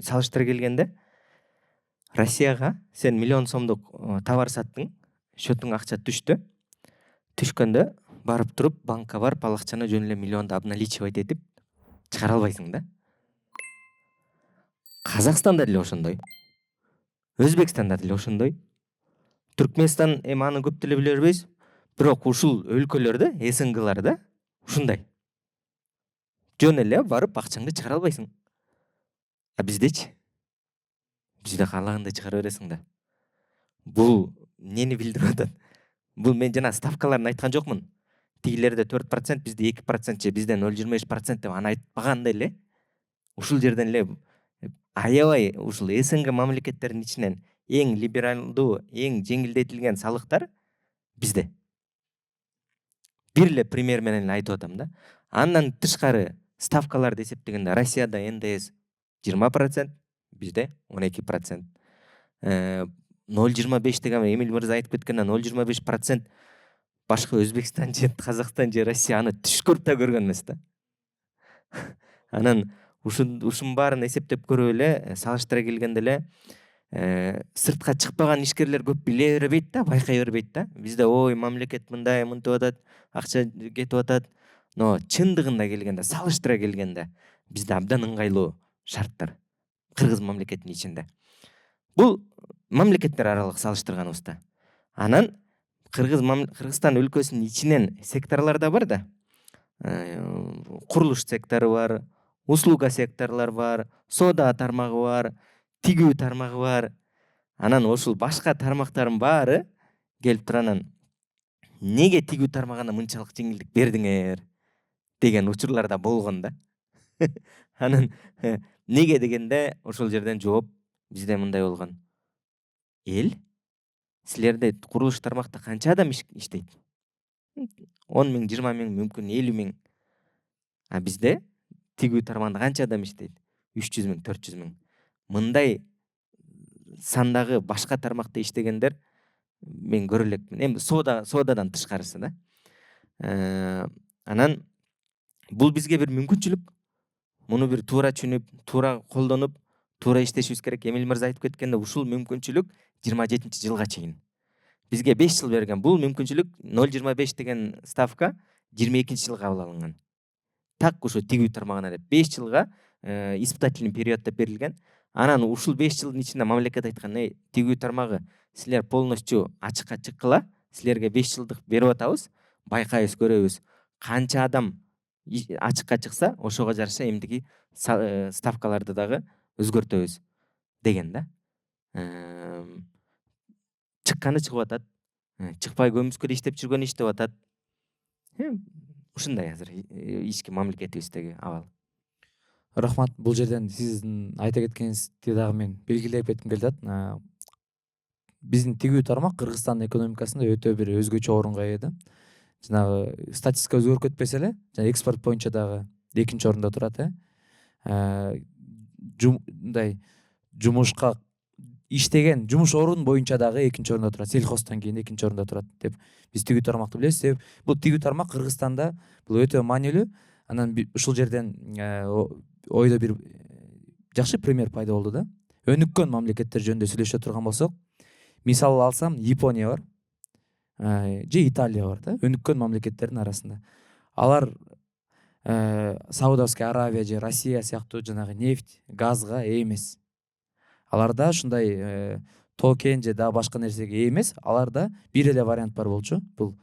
салыштыра келгенде Россияга сен 1 миллион сомдук товар саттың, счетуңа акча түштү. Түшкөндө барып туруп банкка барып ал акчаны жөн эле миллионду обналичивать этип чыгара албайсың да. Казакстанда деле ошондой. Өзбекстанда деле ошондой. Түркменстан эми аны көп деле биле бербейбиз. Бирок ушул өлкөлөрдө, СНГларда ушундай. Жөн эле барып акчаңды чыгара албайсың. Биздечи? Бизде каалагандай чыгара бересиң да. Бул эмнени билдирип атат? Бул мен жана ставкаларын айткан жокмун. Тигилерде 4%, бизде 2% же бизде 0,25% деп аны айтпагандай эле. Ушул жерден эле аябай ушул СНГ мамлекеттердин ичинен эң либералдуу, эң жеңилдетилген салыктар бизде. Бир эле пример менен айтып атам да. Андан тышкары ставкаларды эсептегенде Россияда НДС 20%, бизде 12%. 0,25 деген Эмиль мырза айтып кеткенден 0,25% башка Өзбекстан же Казакстан же Россия аны түш көрүп да көргөн эмес да. Анан ушунун баарын эсептеп көрүп эле салыштыра келгенде эле сыртка чыкпаган ишкерлер көп биле бербейт да, байкай бербейт да. Бизде ой мамлекет мындай мынтип атат, акча кетип атат. Но чындыгында келгенде, салыштыра келгенде бизде абдан ыңгайлуу шарттар кыргыз мамлекетинин ичинде. Бул мамлекеттер аралык салыштырганыбызда. Анан Кыргызстан өлкөсүнүн ичинен секторлор да бар да. Курулуш сектору бар, услуга секторлор бар, соода тармагы бар, тигүү тармагы бар. Анан ошол башка тармактардын баары келип туранан неге тигүү тармагына мынчалык жеңилдик бердиңер деген учурлар да болгон да. Анан неге дегенде ошол жерден жооп бизде мындай болгон. Силерде курулуш тармакта канча адам иштейт? 10 миң, 20 миң, мүмкүн 50 миң. А бизде тигүү тармагында канча адам иштейт? 300 миң, 400 миң. Мындай сандагы башка тармакта иштегендер мен көрө элекмин. Эми соодадан тышкарысы да. Анан бул бизге бир мүмкүнчүлүк. Муну бир туура түшүнүп, туура колдонуп, туура иштешибиз керек. Эмиль мырза айтып кеткенде ушул мүмкүнчүлүк 27-жылга чейин. Бизге 5 жыл берген. Бул мүмкүнчүлүк 0,25 деген ставка 22-жылга кабыл алынган. Так ушу тигүү тармагына деп 5 жылга испытательный период деп берилген. Анан ушул 5 жылдын ичинде мамлекет айткан, тигүү тармагы силер полностью ачыкка чыккыла, силерге 5 жылдык берип атабыз, байкайбыз, көрөбүз. Канча адам ачыкка чыкса, ошого жараша эмдиги ставкаларды дагы өзгөртөбүз деген да. Чыкканы чыгып атат, чыкпай көмүскө иштеп жүргөн иштеп атат. Ушундай азыр ички мамлекетибиздеги абал. Рахмат. Бул жерден сиздин айта кеткениңизди дагы мен белгилеп кетким келип атат. Биздин тигүү тармак Кыргызстандын экономикасында өтө бир өзгөчө орунга ээ да. Жанагы статистика өзгөрүп кетпесе эле, жана экспорт боюнча дагы 2-орунда турат, мындай жумушка иштеген жумуш орун боюнча дагы 2-орунда турат. Сельхоздон кийин 2-орунда турат деп биз тигүү тармакты билебиз. Себеби бул тигүү тармак Кыргызстанда бул өтө маанилүү. Анан ушул жерден ойдо бир жакшы пример пайда болду да. Өнүккөн мамлекеттер жөнүндө сүйлөшө турган болсок, мисал алсам, Япония бар, же Италия бар да, өнүккөн мамлекеттердин арасында. Алар Саудовская Аравия же Россия сыяктуу жанагы нефть, газга ээ эмес. Аларда ушундай токен же дагы башка нерсеге ээ эмес. Аларда бир эле вариант бар болчу. Бул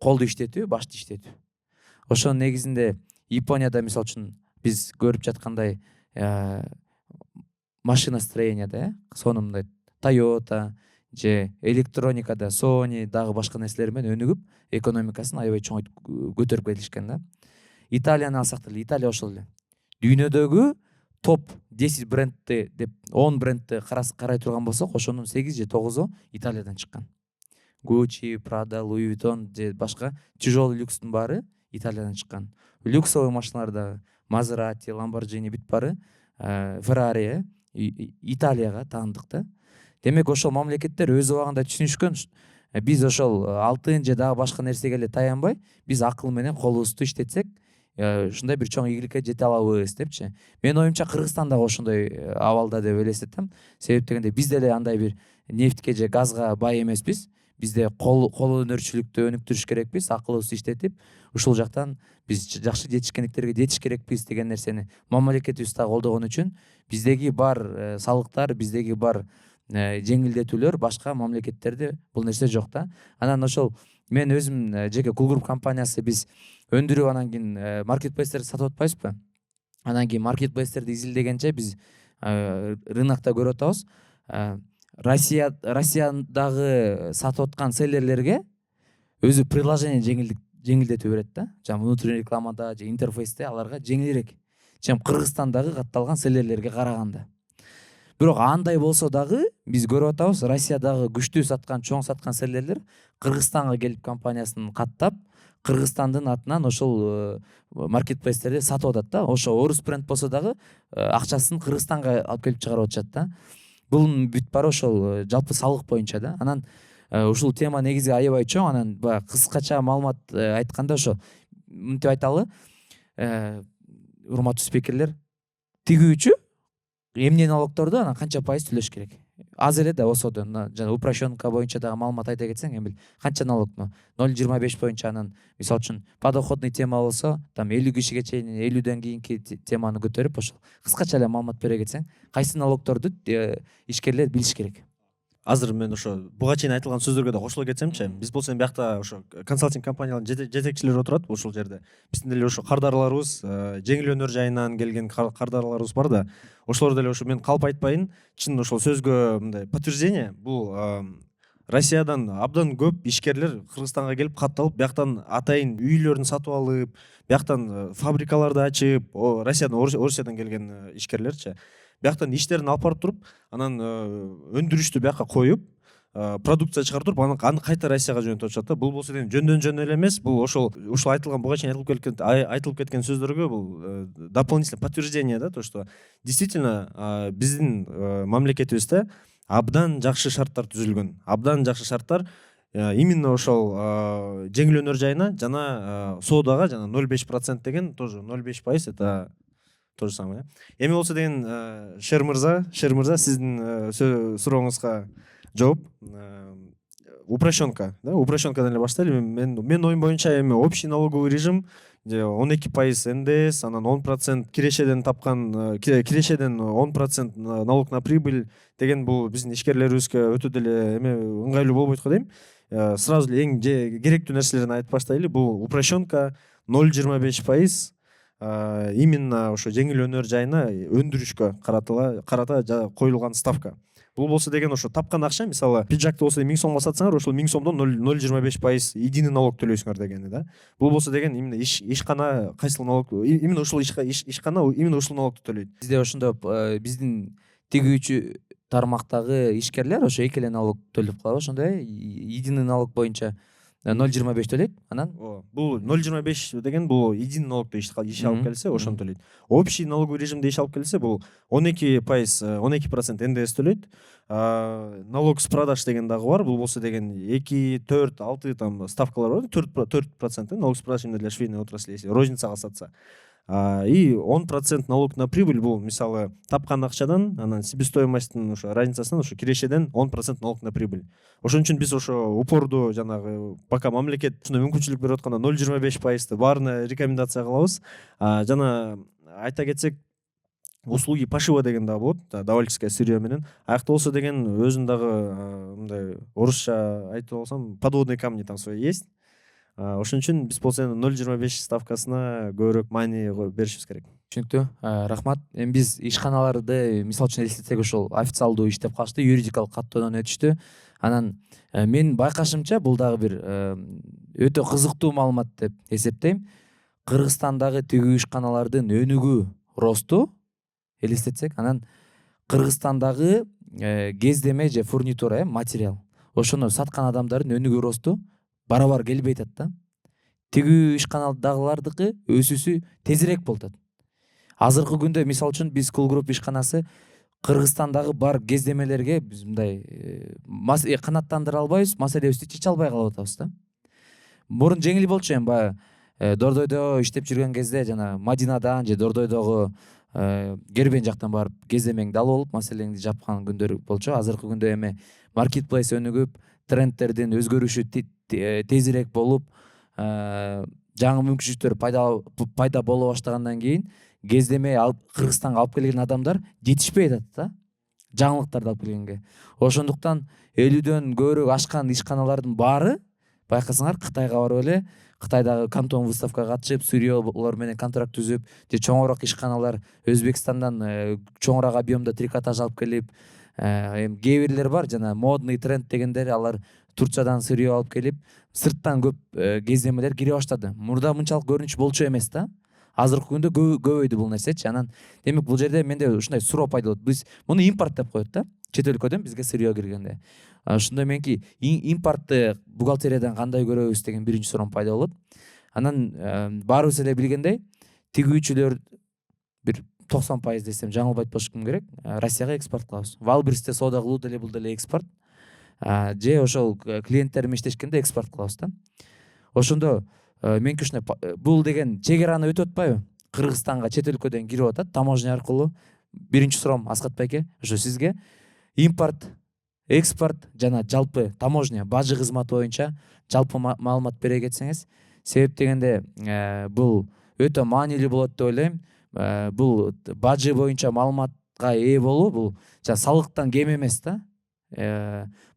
колду иштетүү, башты иштетүү. Ошонун негизинде Японияда мисалы үчүн биз көрүп жаткандай машиностроенияда, сонун Toyota же электроникада Sony дагы башка нерселер менен өнүгүп, экономикасын аябай чоңойтуп көтөрүп келишкен да. Италияны алсак деле, Италия ошол эле. Дүйнөдөгү топ 10 брендти деп 10 брендти карай турган болсок, ошонун 8 же 9-у Италиядан чыккан. Gucci, Prada, Louis Vuitton же башка тяжелый люкстун баары Италиядан чыккан. Люксовый машиналар дагы Maserati, Lamborghini бүт баары Ferrari Италияга таандык да. Демек ошол мамлекеттер өз убагында түшүнүшкөн, биз ошол алтын же дагы башка нерсеге эле таянбай, биз акыл менен колубузду иштетсек, ушундай бир чоң ийгиликке жете алабыз депчи. Менин оюмча Кыргызстан дагы ошондой абалда деп элестетем. Себеп дегенде биз деле андай бир нефтке же газга бай эмеспиз. Бизде кол өнөрчүлүктү өнүктүрүш керекпиз, акылыбызды иштетип, ушул жактан биз жакшы жетишкендиктерге жетиш керекпиз деген нерсени мамлекетибизде колдогон үчүн биздеги бар салыктар, биздеги бар жеңилдетүүлөр башка мамлекеттерде бул нерсе жок да. Анан ошол мен өзүм жеке Кулгруп компаниясы биз өндүрүп анан кийин маркетплейстерди сатып атпайбызбы? Анан кийин маркетплейстерди изилдегенче биз рынокто көрүп атабыз. Россиядагы сатып аткан селлерлерге өзү приложение жеңилдетүү берет да. Жана внутренний рекламада же интерфейсте аларга жеңилирээк, чем Кыргызстандагы катталган селлерлерге караганда. Бирок андай болсо дагы биз көрүп атабыз, Россиядагы күчтүү саткан, чоң саткан селлерлер Кыргызстанга келип компаниясын каттап, Кыргызстандын атынан ошол маркетплейстерде сатып атат да. Ошо орус бренд болсо дагы акчасын Кыргызстанга алып келип чыгарып атышат да. Бул бүт баары ошол жалпы салык боюнча да. Анан ушул тема негизи аябай чоң. Анан баягы кыскача маалымат айтканда ошо мынтип айталы, урматтуу спикерлер, тигүүчү эмне налогторду анан канча пайыз төлөш керек? Аз эле да болсо да, жана упрощенка боюнча дагы маалымат айта кетсең, эми канча налогну 0,25 боюнча, анан мисалы үчүн подоходный тема болсо, там 50 кишиге чейин 50ден кийинки теманы көтөрүп, ошол кыскача эле маалымат бере кетсең, кайсы налогторду ишкерлер билиш керек? Азыр мен ошо буга чейин айтылган сөздөргө да кошула кетсемчи, биз болсо эми биякта ошо консалтинг компаниялардын жетекчилери отурат ушул жерде. Биздин деле ошо кардарларыбыз, жеңил өнөр жайынан келген кардарларыбыз бар да, ошолор деле ошо мен калп айтпайын, чын ошол сөзгө мындай подтверждение, бул Россиядан абдан көп ишкерлер Кыргызстанга келип катталып, бияктан атайын үйлөрүн сатып алып, бияктан фабрикаларды ачып, Орусиядан келген ишкерлерчи, бияктан иштерин алып барып туруп, анан өндүрүштү биякка коюп, продукция чыгарып туруп, аны кайта Россияга жөнөтүп атышат да. Бул болсо деген жөндөн эле эмес, бул ушул айтылган буга чейин айтылып кеткен сөздөргө бул дополнительное подтверждение да, то что действительно биздин мамлекетибизде абдан жакшы шарттар түзүлгөн. Абдан жакшы шарттар именно ошол жеңил өнөр жайына жана соодага жана 0,5% деген тоже 0,5% это то же самое. Эми болсо деген Шер мырза сиздин сурооңузга жооп. Упрощенка, да, упрощенкадан эле баштайлы. Мен оюм боюнча эми общий налоговый режим 12% НДС, анан 10% кирешеден тапкан, кирешеден 10% налог на прибыль деген бул биздин ишкерлерибизге өтө деле эме ыңгайлуу болбойт го дейм. Сразу эле эң керектүү нерселерин айтып баштайлы. Бул упрощенка 0,25%. Именно ошо жеңил өнөр жайына өндүрүшкө карата коюлган ставка. Бул болсо деген ошо тапкан акча, мисалы пиджакты болсо 1000 сомго сатсаңар, ошол 1000 сомдон 0,25% единый налог төлөйсүңөр дегени да. Бул болсо деген именно ишкана кайсыл налог, именно ушул ишкана именно ушул налогду төлөйт. Бизде ошондо биздин тигүүчү тармактагы ишкерлер ошо эки эле налог төлөп калат, ошондой единый налог боюнча 0,25 төлөйт. Анан бул 0,25 деген бул единый налогдо иш алып келсе, ошону төлөйт. Общий налоговый режимде иш алып келсе, бул 12% НДС төлөйт. Налог с продаж деген дагы бар. Бул болсо деген 2, 4, 6 там ставкалар бар. 4% налог с продаж именно для швейной отрасли, если розницага сатса. И 10% налог на прибыль, бул мисалы тапкан акчадан, анан себестоимостун ошо разницасынан ошо кирешеден 10% налог на прибыль. Ошон үчүн биз ошо упорду жанагы пока мамлекет ушундай мүмкүнчүлүк берип атканда 0,25% баарына рекомендация кылабыз. Жана айта кетсек, услуги пошива деген дагы болот, давальческое сырье менен. Аякта болсо деген өзүн дагы мындай орусча айтып алсам, подводные камни там свои есть. Ошон үчүн биз болсо 0,25 ставкасына көбүрөөк маани беришибиз керек. Түшүнүктүү. Рахмат. Эми биз ишканаларды мисалы үчүн элестетсек, ошол официалдуу иштеп калышты, юридикалык каттоодон өтүштү. Анан мен байкашымча бул дагы бир өтө кызыктуу маалымат деп эсептейм. Кыргызстандагы тигүү ишканалардын өнүгүү росту элестетсек, анан Кыргызстандагы кездеме же фурнитура, материал, ошону саткан адамдардын өнүгүү росту барабар келбей атат да. Тигүү ишканалардагылардыкы өсүүсү тезирээк болот. Азыркы күндө мисалы үчүн биз Cool Group ишканасы Кыргызстандагы бар кездемелерге биз мындай канааттандыра албайбыз, маселебизди чече албай калып атабыз да. Мурун жеңил болчу, эми баягы Дордойдо иштеп жүргөн кезде жана Мадинадан же Дордойдогу Кербен жактан барып кездемеңди алып алып маселеңди жапкан күндөр болчу. Азыркы күндө эми маркетплейс өнүгүп, трендтердин өзгөрүшү тезирээк болуп, жаңы мүмкүнчүлүктөр пайда боло баштагандан кийин кездеме Кыргызстанга алып келген адамдар жетишпей атат да, жаңылыктарды алып келгенге. Ошондуктан 50дөн көбүрөөк ашкан ишканалардын баары байкасаңар Кытайга барып эле, Кытайдагы Кантон выставкага катышып, сырьелор менен контракт түзүп, же чоңураак ишканалар Өзбекстандан чоңураак объемдо трикотаж алып келип, эми кээ бирлер бар, жана модный тренд дегендер, алар Турциядан сырье алып келип, сырттан көп кездемелер кире баштады. Мурда мынчалык көрүнүш болчу эмес да. азыркы күндө көбөйдү бул нерсечи. Анан демек бул жерде менде ушундай суроо пайда болот. Биз муну импорт деп коет да, чет өлкөдөн бизге сырьё киргенде. Ошондо менки импортты бухгалтериядан кандай көрөбүз деген биринчи суроом пайда болот. Анан баарыбыз эле билгендей, тигүүчүлөр бир 90% десем жаңылбайт болушум керек, Россияга экспорт кылабыз. Валберсте соода кылуу деле бул деле экспорт. Же ошол клиенттер менен иштешкенде экспорт кылабыз да. Ошондо меники ушундай бул деген чек араны өтүп атпайбы? Кыргызстанга чет өлкөдөн кирип атат таможня аркылуу. Биринчи суроом Аскат байке, ошо сизге импорт, экспорт жана жалпы таможня, бажы кызматы боюнча жалпы маалымат бере кетсеңиз. Себеп дегенде бул өтө маанилүү болот деп ойлойм. Бул бажы боюнча маалыматка ээ болуу бул салыктан кем эмес да.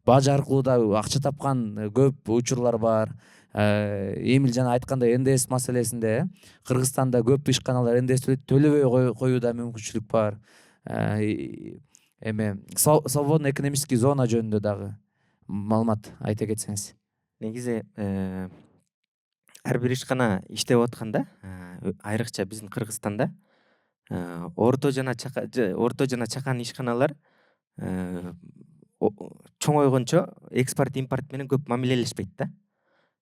Бажы аркылуу да акча тапкан көп учурлар бар. Эмил жана айткандай НДС маселесинде Кыргызстанда көп ишканалар НДС төлөбөй коюуда мүмкүнчүлүк бар. Эме свободный экономический зона жөнүндө дагы маалымат айта кетсеңиз. Негизи ар бир ишкана иштеп атканда, айрыкча биздин Кыргызстанда орто жана чакан ишканалар чоңойгончо экспорт импорт менен көп мамилелешпейт да.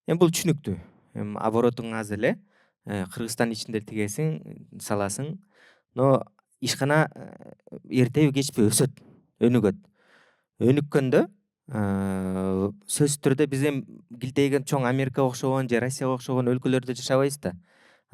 Эми бул түшүнүктүү. Эми оборотуң аз эле, Кыргызстан ичинде тигесиң, саласың, но ишкана эртеби кечпи өсөт, өнүгөт. Өнүккөндө сөзсүз түрдө биз эми килтейген чоң Америкага окшогон же Россияга окшогон өлкөлөрдө жашабайбыз да.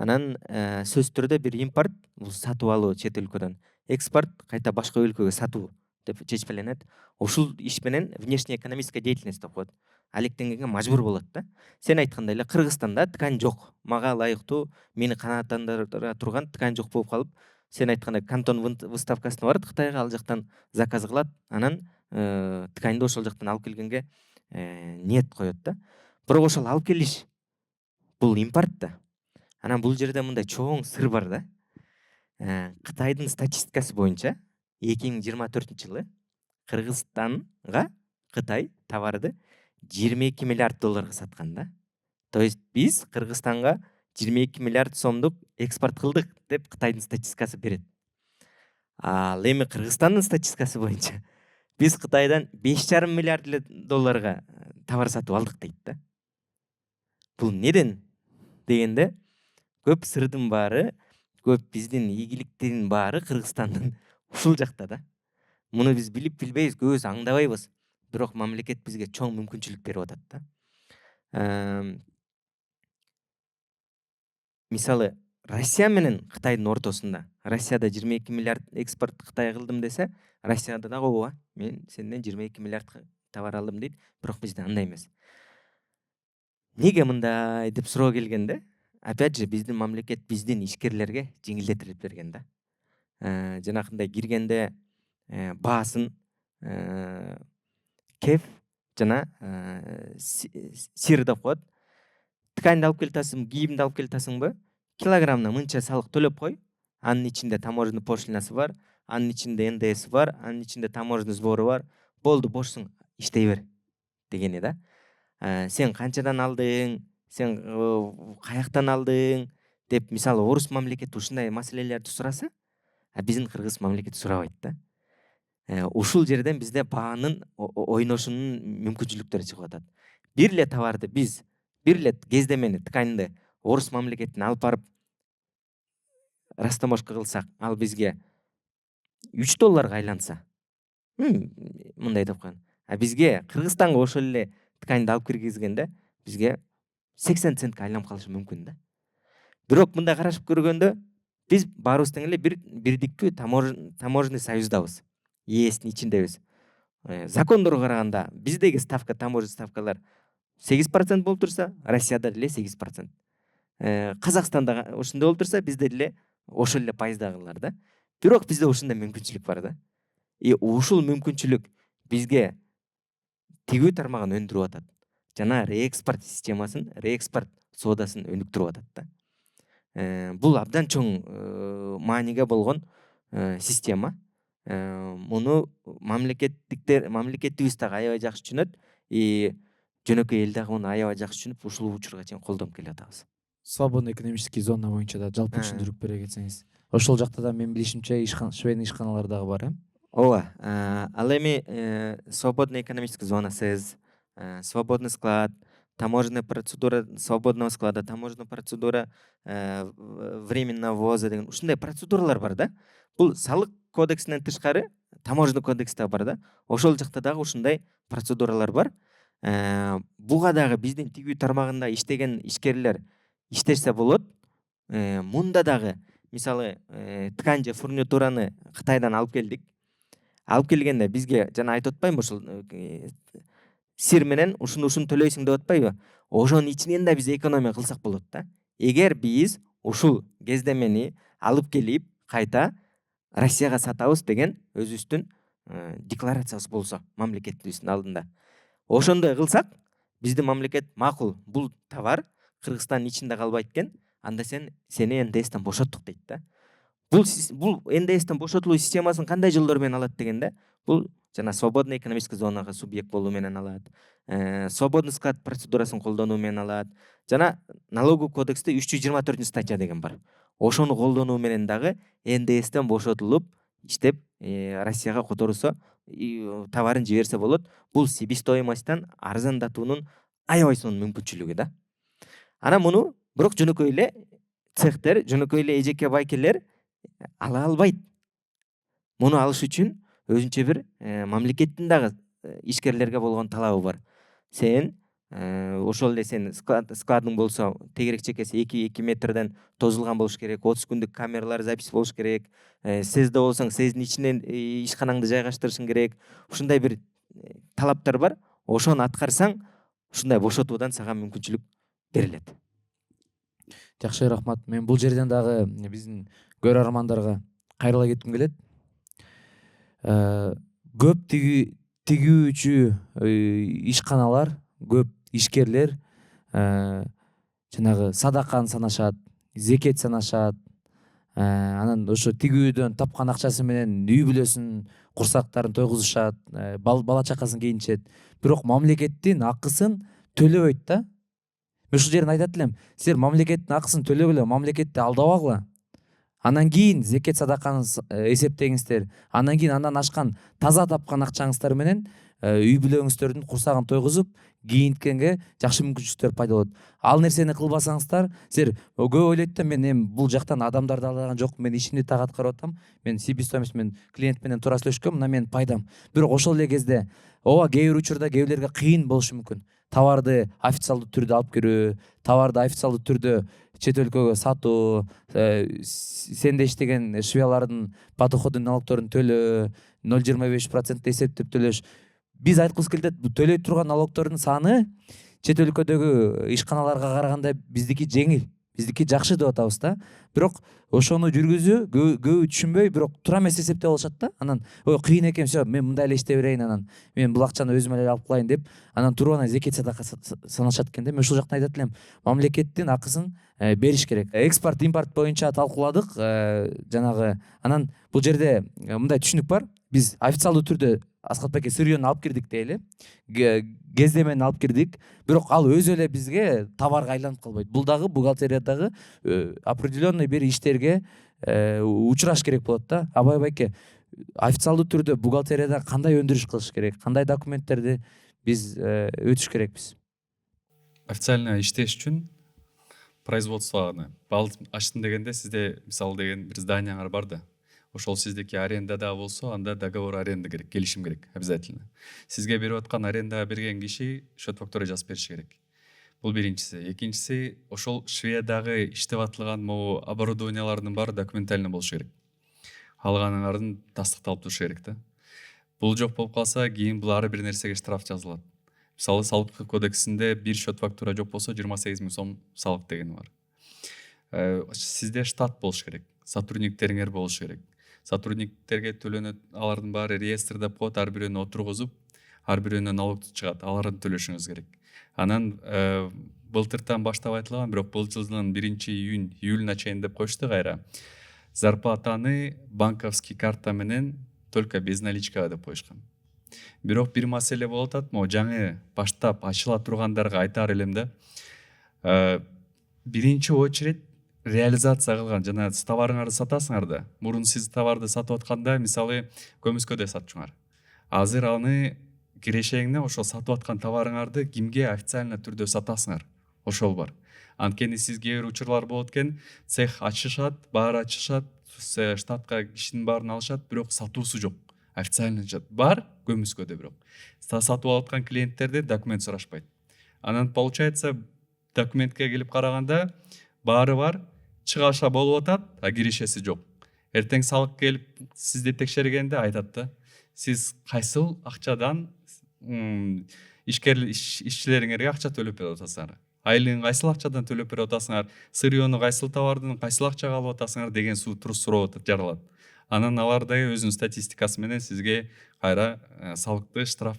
Анан сөзсүз түрдө бир импорт бул сатып алуу чет өлкөдөн, экспорт кайта башка өлкөгө сатуу деп чечпеленет. Ушул иш менен внешне экономическая деятельность деп коет. Алектенгенге мажбур болот да. Сен айткандай эле Кыргызстанда ткань жок. Мага ылайыктуу, мени канааттандыра турган ткань жок болуп калып, сен айткандай кантон выставкасына барат Кытайга, ал жактан заказ кылат, анан тканьды ошол жактан алып келгенге ниет коет да. Бирок ошол алып келиш бул импорт да. Анан бул жерде мындай чоң сыр бар да. Кытайдын статистикасы боюнча 2024-жылы Кыргызстанга Кытай товарды 22 миллиард долларга саткан да. То есть биз Кыргызстанга 22 миллиард сомдук экспорт кылдык деп Кытайдын статистикасы берет. Ал эми Кыргызстандын статистикасы боюнча биз Кытайдан 5,5 миллиард долларга товар сатып алдык дейт да. Бул неден дегенде көп сырдын баары, көп биздин ийгиликтин баары Кыргызстандын ушул жакта да. Муну биз билип билбейбиз, көбүбүз аңдабайбыз. Бирок мамлекет бизге чоң мүмкүнчүлүк берип атат да. Мисалы, Россия менен Кытайдын ортосунда, Россияда 22 миллиард экспорт Кытайга кылдым десе, Россияда дагы ооба, мен сенден 22 миллиард товар алдым дейт, бирок бизде андай эмес. Неге мындай деп суроо келгенде, опять же биздин мамлекет биздин ишкерлерге жеңилдетип берген да. Жанакындай киргенде баасын кеф жана сир деп коет. Тканьды алып келтасың, кийимди алып келтасыңбы? Килограммына мынча салык төлөп кой. Анын ичинде таможенный пошлинасы бар, анын ичинде НДС бар, анын ичинде таможенный сбору бар. Болду, бошсуң, иштей бер дегени да. Сен канчадан алдың, сен каяктан алдың деп мисалы орус мамлекети ушундай маселелерди сураса, биздин кыргыз мамлекети сурабайт да. Ушул жерден бизде баанын ойношунун мүмкүнчүлүктөрү чыгып атат. Бир эле товарды биз, бир эле кездемени, тканьды орус мамлекетине алып барып растаможка кылсак, ал бизге $3 айланса, мындай деп коет. Бизге Кыргызстанга ошол эле тканьды алып киргизгенде бизге 80 центке айланып калышы мүмкүн да. Бирок мындай карашып көргөндө биз баарыбыз тең эле бирдиктүү таможенный союздабыз. ЕСтин ичиндебиз. Закондорго караганда биздеги ставка, таможенный ставкалар 8% болуп турса, Россияда деле 8%. Казакстанда ошондой болуп турса, бизде деле ошол эле пайыздагылар да. Бирок бизде ушундай мүмкүнчүлүк бар да. Ушул мүмкүнчүлүк бизге тигүү тармагын өндүрүп атат. Жана реэкспорт системасын, реэкспорт соодасын өнүктүрүп атат да. Бул абдан чоң мааниге болгон система. Муну мамлекетибиз дагы аябай жакшы түшүнөт. Жөнөкөй эл дагы муну аябай жакшы түшүнүп, ушул учурга чейин колдонуп келе атабыз. свободный экономический зона боюнча да жалпы түшүндүрүп бере кетсеңиз. Ошол жакта да менин билишимче швейный ишканалар дагы бар, ооба, ал эми свободный экономический зонасыз, свободный склад, таможенная процедура свободного склада, таможенная процедура временного ввоза деген ушундай процедуралар бар да. Бул салык кодексинен тышкары таможенный кодекс да бар да. Ошол жакта дагы ушундай процедуралар бар. Буга дагы биздин тигүү тармагында иштеген ишкерлер иштешсе болот. Мунда дагы мисалы ткань же фурнитураны Кытайдан алып келдик. Алып келгенде бизге жана айтып атпайбы ушул сир менен ушуну төлөйсүң деп атпайбы? Ошонун ичинен да биз экономия кылсак болот да. Эгер биз ушул кездемени алып келип кайта Россияга сатабыз деген өзүбүздүн декларациябыз болсо мамлекетибиздин алдында. Ошондой кылсак, биздин мамлекет макул, бул товар Кыргызстандын ичинде калбайт экен, анда сени НДСтен бошоттук дейт да. Бул НДСтен бошотулуу системасын кандай жолдор менен алат дегенде, бул жана свободный экономический зонага субъект болуу менен алат, свободный склад процедурасын колдонуу менен алат, жана налоговый кодексте 324 статья деген бар. Ошону колдонуу менен дагы НДСтен бошотулуп иштеп Россияга которусо товарын жиберсе болот. Бул себестоимостьтан арзандатуунун аябай сонун мүмкүнчүлүгү да. Ана муну бирок жөнөкөй эле цехтер, жөнөкөй эле эжеке байкелер ала албайт. Муну алыш үчүн өзүнчө бир мамлекеттин дагы ишкерлерге болгон талабы бар. Сен ошол эле сен складың болсо тегерек чекеси 2 метрден тозулган болуш керек, 30 күндүк камералар запись болуш керек. Сезде болсоң сездин ичинен ишканаңды жайгаштырышың керек. Ушундай бир талаптар бар. Ошону аткарсаң, ушундай бошотуудан сага мүмкүнчүлүк берилет. Жакшы, рахмат. Мен бул жерден дагы биздин көрөрмандарга кайрыла кетким келет. Көп тигүүчү ишканалар, көп ишкерлер жанагы садаканы санашат, зекет санашат. Анан ошо тигүүдөн тапкан акчасы менен үй бүлөсүн, курсактарын тойгузушат, бала чакасын кийинтишет. Бирок мамлекеттин акысын төлөбөйт да. Мен ушул жерин айтат элем, силер мамлекеттин акысын төлөгүлө, мамлекетти алдабагыла. Анан кийин зекет садаканы эсептеңиздер. Анан кийин андан ашкан таза тапкан акчаңыздар менен үй бүлөңүздөрдүн курсагын тойгузуп, кийинткенге жакшы мүмкүнчүлүктөр пайда болот. Ал нерсени кылбасаңыздар, силер көп ойлойт да, мен эми бул жактан адамдарды алдаган жокмун, мен ишимди так аткарып атам, мен себестоимость мен клиент менен туура сүйлөшкөм, мына менин пайдам. Бирок ошол эле кезде ооба кээ бир учурда кээ бирлерге кыйын болушу мүмкүн. Товарды официалдуу түрдө алып кирүү, товарды официалдуу түрдө чет өлкөгө сатуу, сенде иштеген швеялардын подоходный налогторун төлөө, 0,25% эсептеп төлөш. Биз айткыбыз келет, бул төлөй турган налогтордун саны чет өлкөдөгү ишканаларга караганда биздики жеңил, биздики жакшы деп атабыз да. Бирок ошону жүргүзүү көбү түшүнбөй, бирок туура эмес эсептеп алышат да. Анан кыйын экен, мен мындай эле иштей берейин, анан мен бул акчаны өзүм эле алып калайын деп, анан турбан зекет садака санашат экен да. Мен ушул жактан айтат элем, мамлекеттин акысын бериш керек. Экспорт импорт боюнча талкууладык, жанагы анан бул жерде мындай түшүнүк бар. Биз официалдуу түрдө Аскат байке сырьёну алып кирдик дейли, кездемени алып кирдик, бирок ал өзү эле бизге товарга айланып калбайт. Бул дагы бухгалтериядагы определенный бир иштерге учураш керек болот да. Абай байке, официалдуу түрдө бухгалтерияда кандай өндүрүш кылыш керек, кандай документтерди биз өтүш керекпиз? Официально иштеш үчүн производствоны бал ачтым дегенде сизде мисалы деген бир зданияңар бар да. Ошол сиздики арендада болсо, анда договор аренда керек, келишим керек обязательно. Сизге берип аткан аренда берген киши счет фактура жазып бериши керек. Бул биринчиси. Экинчиси, ошол Шведагы иштеп атылган могу оборудованиялардын баары документально болушу керек. Алганыңардын тастыкталып турушу керек да. Бул жок болуп калса, кийин бул ар бир нерсеге штраф жазылат. Мисалы, салык кодексинде бир счет фактура жок болсо 28 000 сом салык деген бар. Сизде штат болуш керек, сотрудниктериңер болушу керек. Сотрудниктерге төлөнөт, алардын баары реестрде коет, ар бирөөнү отургузуп, ар бирөөнө налог чыгат, аларды төлөшүңүз керек. Анан былтыртан баштап айтылган, бирок бул жылдын 1-июлуна чейин деп коюшту кайра. Зарплатаны банковский карта менен только без наличка деп коюшкан. Бирок бир маселе болуп атат, могу жаңы баштап ачыла тургандарга айтаар элем да. биринчи очередь реализация кылган жана сиз товарыңарды сатасыңар да. Мурун сиз товарды сатып атканда мисалы көмүскөдө сатчуңар. Азыр аны кирешеңине ошол сатып аткан товарыңарды кимге официально түрдө сатасыңар. Ошол бар. Анткени сиз кээ бир учурлар болот экен, цех ачышат, баары ачышат, штатка кишинин баарын алышат, бирок сатуусу жок. Официально бар көмүскөдө бирок. Сатып алып аткан клиенттерден документ сурашпайт. Анан получается документке келип караганда баары бар, чыгаша болуп атат, а кирешеси жок. Эртең салык келип сизди текшергенде айтат да, сиз кайсыл акчадан ишчилериңерге акча төлөп берип атасыңар, айлыгын кайсыл акчадан төлөп берип атасыңар, сырьёну кайсыл товардын кайсыл акчага алып атасыңар деген суроо жаралат. Анан алар дагы өзүнүн статистикасы менен сизге кайра салыкты штраф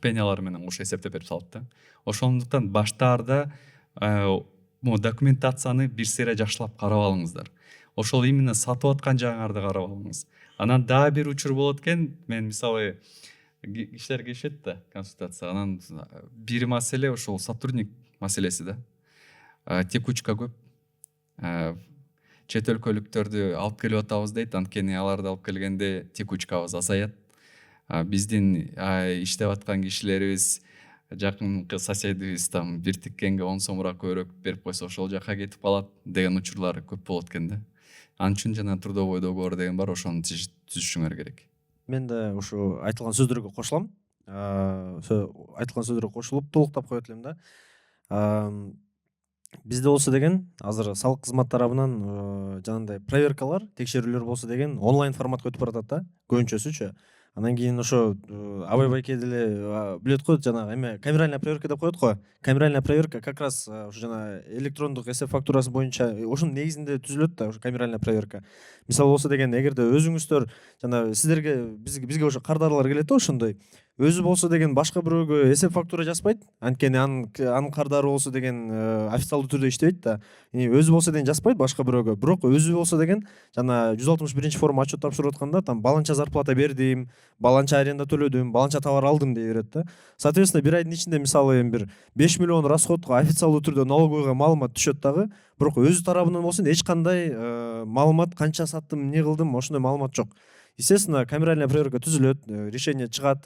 пенялары менен кошо эсептеп берип салат да. Ошондуктан баштаарда документацияны бир сере жакшылап карап алыңыздар. Ошол именно сатып аткан жагыңарды карап алыңыз. Анан дагы бир учур болот экен, мен мисалы кишилер келишет да консультацияга, анан бир маселе ошол сотрудник маселеси да. Текучка көп. Чет өлкөлүктөрдү алып келип атабыз дейт, анткени аларды алып келгенде текучкабыз азаят. Биздин иштеп аткан кишилерибиз жакынкы соседибиз там бир тиккенге 10 сомураак көбүрөөк берип койсо ошол жака кетип калат деген учурлар көп болот экен да. Ал үчүн жана трудовой договор деген бар, ошону түзүшүңөр керек. Мен да ушу айтылган сөздөргө кошулам. Айтылган сөздөргө кошулуп толуктап коет элем да. Бизде болсо деген азыр салык кызмат тарабынан жанагындай проверкалар, текшерүүлөр болсо деген онлайн форматка өтүп баратат да, көбүнчөсүчү. Анан кийин ошо абай байке деле билет го, жанагы эме камеральная проверка деп коет го. Камеральная проверка как раз ушу жана электрондук эсеп фактурасы боюнча ошонун негизинде түзүлөт да, ушу камеральная проверка. Мисалы болсо деген эгерде өзүңүздөр жана сиздерге бизге ошо кардарлар келет да ошондой. Өзү болсо деген башка бирөөгө эсеп фактура жазбайт, анткени анын кардары болсо деген официалдуу түрдө иштебейт да. Өзү болсо деген жазбайт башка бирөөгө, бирок өзү болсо деген жана 161 форма отчет тапшырып атканда там баланча зарплата бердим, баланча аренда төлөдүм, баланча товар алдым дей берет да. Соответственно, бир айдын ичинде мисалы бир 5 миллион расходко официалдуу түрдө налоговойго маалымат түшөт дагы, бирок өзү тарабынан болсо эч кандай маалымат канча саттым, эмне кылдым, ошондой маалымат жок. Естественно, камеральная проверка түзүлөт, решение чыгат,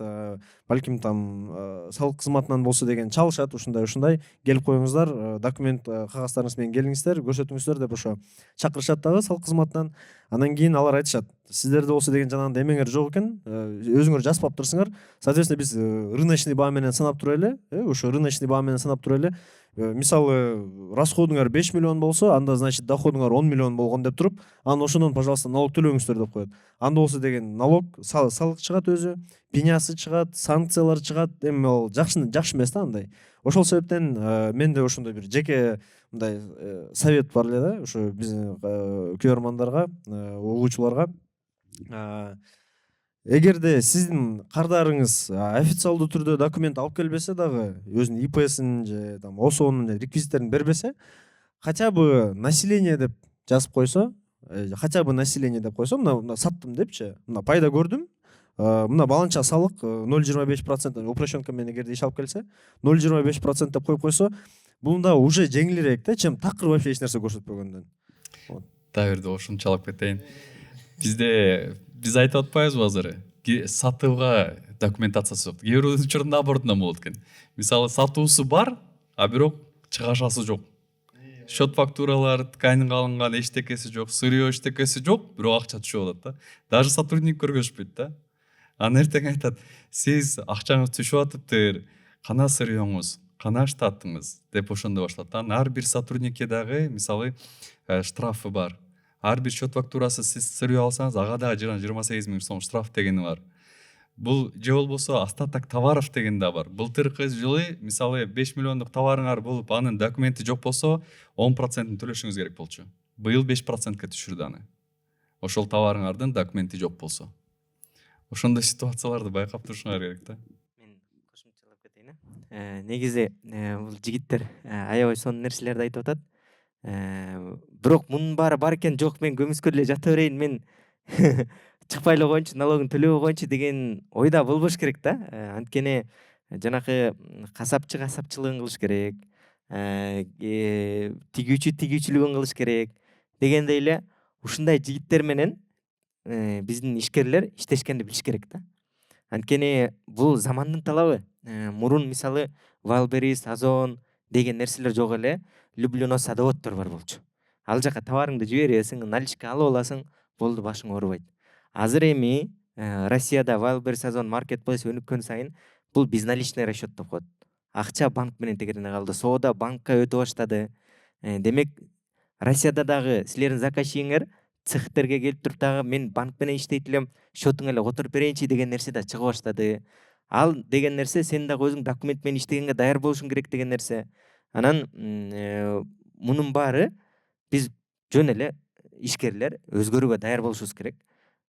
балким там салык кызматынан болсо деген чалышат, ушундай келип коюңуздар, документ кагаздарыңыз менен келиңиздер, көрсөтүңүздөр деп ошо чакырышат дагы салык кызматынан. Анан кийин алар айтышат, сиздерде болсо деген жанагындай эмеңер жок экен, өзүңөр жазбап турсуңар. Соответственно, биз рыночный баа менен санап тура эле, ошо рыночный баа менен санап тура эле. Мисалы, расходуңар 5 миллион болсо, анда значит доходуңар 10 миллион болгон деп туруп, анан ошондон, пожалуйста, налог төлөңүздөр деп коет. Анда болсо деген налог, салык чыгат өзү, пенясы чыгат, санкциялар чыгат. Эми ал жакшы эмес да андай. Ошол себептен менде ошондой бир жеке мындай совет бар эле да, ошо биздин көрөрмандарга, угуучуларга. Эгерде сиздин кардарыңыз официалдуу түрдө документ алып келбесе дагы, өзүнүн ИПсин же там ОСОнун реквизиттерин бербесе, хотя бы население деп жазып койсо, мына саттым депчи, мына пайда көрдүм, мына баланча салык 0,25% упрощенка менен эгерде иш алып келсе, 0,25% деп коюп койсо, бунда уже жеңилирээк да, чем такыр вообще эч нерсе көрсөтпөгөндөн. Дагы бирде ошончалап кетейин. Биз айтып атпайбызбы азыр? Сатууга документациясы жок. Кээ бир учурда наоборотунан болот экен. Мисалы, сатуусу бар, а бирок чыгашасы жок. Счет фактуралар, ткань алынган, эчтекеси жок, сырьё эчтекеси жок, бирок акча түшүп атат да. Даже сотрудник көргөзбөйт да. Анан эртең айтат, сиз акчаңыз түшүп атыптыр, кана сырьёңуз, кана штатыңыз деп ошондо башталат. Анан ар бир сотрудникке дагы мисалы штрафы бар. Ар бир счет фактурасы сиз сырьё алсаңыз, ага дагы 28 000 сом штраф дегени бар. Бул же болбосо остаток товаров деген да бар. Былтыркы жылы мисалы 5 миллиондук товарыңар болуп, анын документи жок болсо 10% төлөшүңүз керек болчу. Быйыл 5%ка түшүрдү аны. Ошол товарыңардын документи жок болсо. Ошондой ситуацияларды байкап турушуңар керек да. Мен кошумчалап кетейин. Негизи бул жигиттер аябай сонун нерселерди айтып атат. Бирок мунун баары бар экен, жок мен көмүскө эле жата берейин, мен чыкпай эле коеюнчу, налогун төлөбөй коеюнчу деген ойда болбош керек да. Анткени жанакы касапчылыгын кылыш керек. тигүүчүлүгүн кылыш керек дегендей эле ушундай жигиттер менен биздин ишкерлер иштешкенди билиш керек да. Анткени бул замандын талабы. Мурун мисалы Wildberries, Озон деген нерселер жок эле. Люблено садоводдор бар болчу. Ал жака товарыңды жибересиң, наличка алып аласың, болду, башың оорубайт. Азыр эми Россияда Wildberries, Озон маркетплейс өнүккөн сайын бул безналичный расчет деп коет. Акча банк менен тегерене калды, соода банкка өтө баштады. Демек Россияда дагы силердин заказчигиңер цехтерге келип туруп дагы мен банк менен иштейт элем, счетуңа эле которуп берейинчи деген нерсе да чыга баштады. Ал деген нерсе сен дагы өзүң документ менен иштегенге даяр болушуң керек деген нерсе. Анан мунун баары биз жөн эле ишкерлер өзгөрүүгө даяр болушубуз керек.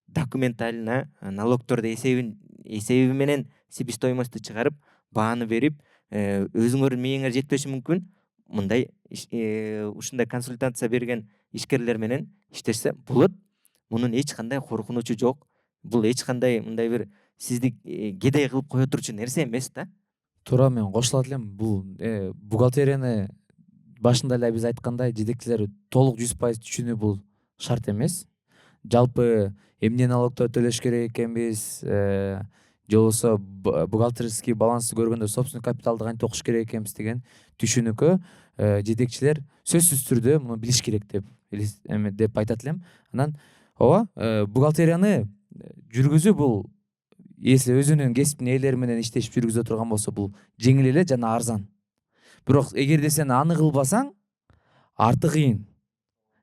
Документально налогторду эсеби менен себестоимостьту чыгарып, бааны берип, өзүңөрдүн мээңер жетпеши мүмкүн. Мындай ушундай консультация берген ишкерлер менен иштешсе болот. Мунун эч кандай коркунучу жок. Бул эч кандай мындай бир сизди кедей кылып кое турчу нерсе эмес да. Туура, мен кошулат элем. Бул бухгалтерияны башында эле биз айткандай жетекчилер толук 100% түшүнүү бул шарт эмес. Жалпы эмне налогтой төлөш керек экенбиз, же болбосо бухгалтерский балансты көргөндө собственный капиталды кантип окуш керек экенбиз деген түшүнүккө жетекчилер сөзсүз түрдө муну билиш керек деп айтат элем. Анан ооба, бухгалтерияны жүргүзүү бул если өзүнүн кесиптин ээлери менен иштешип жүргүзө турган болсо бул жеңил эле жана арзан. Бирок эгерде сен аны кылбасаң арты кыйын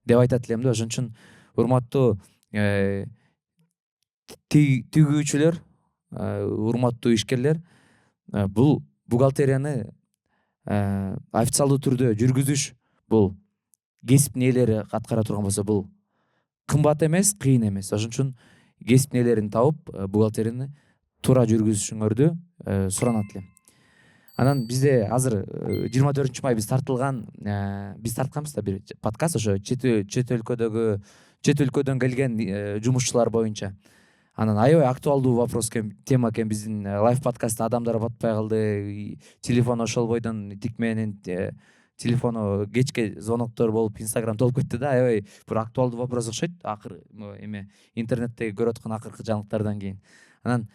деп айтат элем да. Ошон үчүн урматтуу тигүүчүлөр, урматтуу ишкерлер, бул бухгалтерияны официалдуу түрдө жүргүзүш бул кесиптин ээлери аткара турган болсо бул кымбат эмес, кыйын эмес. Ошон үчүн кесиптин ээлерин табып бухгалтерияны туура жүргүзүшүңөрдү суранат элем. Анан бизде азыр 24 май биз тартканбыз да бир подкаст ошо чет өлкөдөн келген жумушчулар боюнча. Анан аябай актуалдуу вопрос тема экен. Биздин лайв подкастта адамдар батпай калды. Телефон ошол бойдон тикменин телефону кечке звоноктор болуп, Instagram толуп кетти да. Аябай бир актуалдуу вопрос окшойт. Акыр эме интернеттеги көрүп аткан акыркы жаңылыктардан кийин. Анан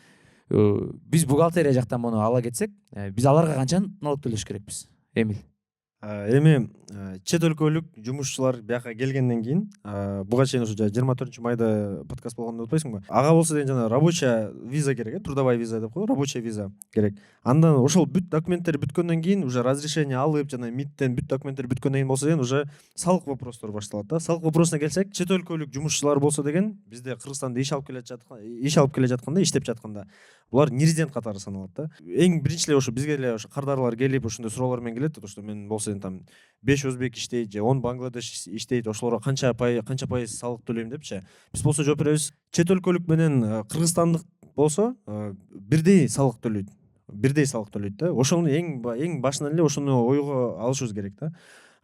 биз бухгалтерия жактан муну ала кетсек, биз аларга канча налог төлөш керекпиз? Эмил. Эми чет өлкөлүк жумушчулар бияка келгенден кийин буга чейин ушу 24 майда подкаст болгондо утпайсыңбы? Ага болсо деген жана рабочая виза керек, трудовая виза деп коет, рабочая виза керек. Андан ошол бүт документтер бүткөндөн кийин уже разрешение алып жана МИДтен бүт документтер бүткөндөн кийин болсо деген уже салык вопростор башталат да. Салык вопросуна келсек, чет өлкөлүк жумушчулар болсо деген бизде Кыргызстанда иш алып келе жатканда, иштеп жатканда булар нерезидент катары саналат да. Эң биринчи эле ошо бизге эле ошо кардарлар келип ошондой суроолор менен келет да, что мен болсо там 5 өзбек иштейт же 10 Бангладеш иштейт, ошолорго канча пайыз салык төлөйм депчи. Биз болсо жооп беребиз. Чет өлкөлүк менен кыргызстандык болсо бирдей салык төлөйт да. Ошону эң башынан эле ошону ойго алышыбыз керек да.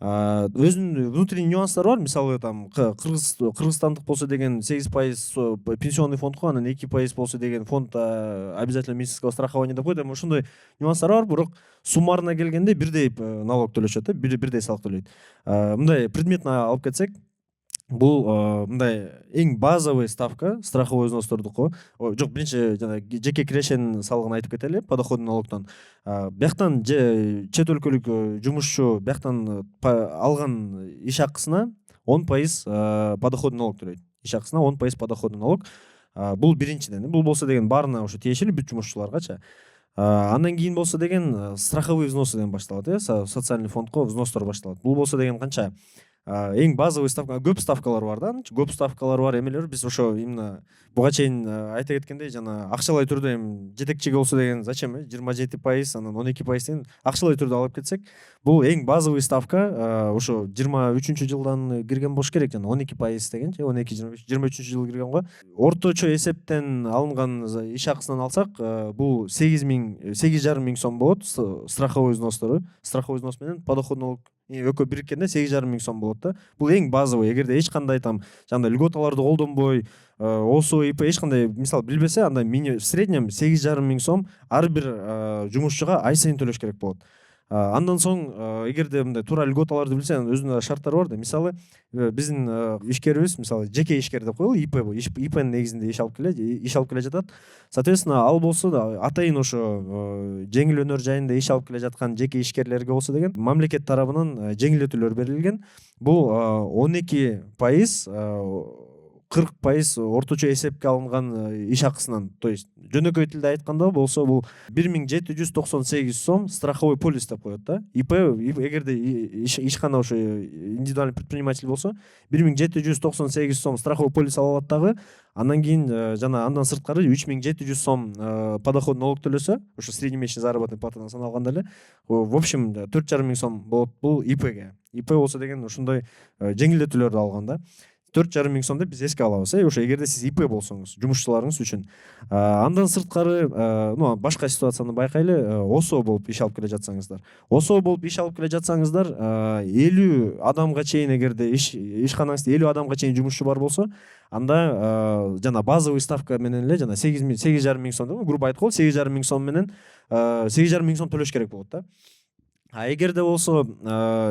Өзүнүн внутренний нюанстары бар. Мисалы там кыргызстандык болсо деген 8% пенсионный фондго, анан 2% болсо деген фонд обязательно медицинского страхования деп коет. Эми ошондой нюанстары бар, бирок суммарына келгенде бирдей налог төлөшөт да, бирдей салык төлөйт. Мындай предметно алып кетсек, бул мындай эң базовый ставка страховой взностордуку. Жок, биринчи жана жеке кирешенин салыгын айтып кетели, подоходный налогтон. Бияктан же чет өлкөлүк жумушчу бияктан алган иш акысына 10% подоходный налог төлөйт. Иш акысына 10% подоходный налог. Бул биринчиден. Бул болсо деген баарына ошо тиешелүү, бүт жумушчуларгачы. Андан кийин болсо деген страховые взносы деген башталат, социальный фондко взностор башталат. Бул болсо деген канча? Эң базовый ставка, көп ставкалар бар да. Көп ставкалар бар, эмелер биз ошо именно буга чейин айта кеткендей, жана акчалай түрдө эми жетекчиге болсо деген зачем 27%, анан 12% деген акчалай түрдө алып кетсек, бул эң базовый ставка ошо 23-жылдан кирген болуш керек, жана 12% деген, 12-23 жыл кирген го. Орточо эсептен алынган иш акысынан алсак, бул 8,5 миң сом болот страховой взностору. Страховой взнос менен подоходный налог экөө бириккенде 8,5 миң сом болот да. Бул эң базовый. Эгерде эч кандай там жандай льготаларды колдонбой, ОСО, ИП эч кандай мисал билбесе, анда в среднем 8,5 миң сом ар бир жумушчуга ай сайын төлөш керек болот. Андан соң эгерде мындай туура льготаларды билсе, анын өзүнүн шарттары бар да. Мисалы биздин ишкерибиз мисалы жеке ишкер деп коелу, ИП бул. ИПнын негизинде иш алып келе жатат. Соответственно, ал болсо да атайын ошо жеңил өнөр жайында иш алып келе жаткан жеке ишкерлерге болсо деген мамлекет тарабынан жеңилдетүүлөр берилген. Бул 12%, 40% орточо эсепке алынган иш акысынан, то есть жөнөкөй тилде айтканда болсо бул 1798 сом страховой полис деп коет да. ИП эгерде ишкана ошо индивидуальный предприниматель болсо 1798 сом страховой полис алып алат дагы. Андан кийин жана андан сырткары 3700 сом подоходный налог төлөсө, ошо среднемесячный заработный платадан саналганда эле, в общем 4500 сом болот бул ИПге. ИП болсо деген ушундай жеңилдетүүлөрдү алган да. 4500 сом деп биз эске алабыз, ошо эгерде сиз ИП болсоңуз, жумушчуларыңыз үчүн. Андан сырткары, башка ситуацияны байкайлы, ОСО болуп иш алып келе жатсаңыздар. ОСО болуп иш алып келе жатсаңыздар, 50 адамга чейин эгерде ишканаңызда 50 адамга чейин жумушчу бар болсо, анда жана базовый ставка менен эле жана 8,5 сом деп, грубо айтканда 8,5 сом менен 8,5 сом төлөш керек болот да. Эгерде болсо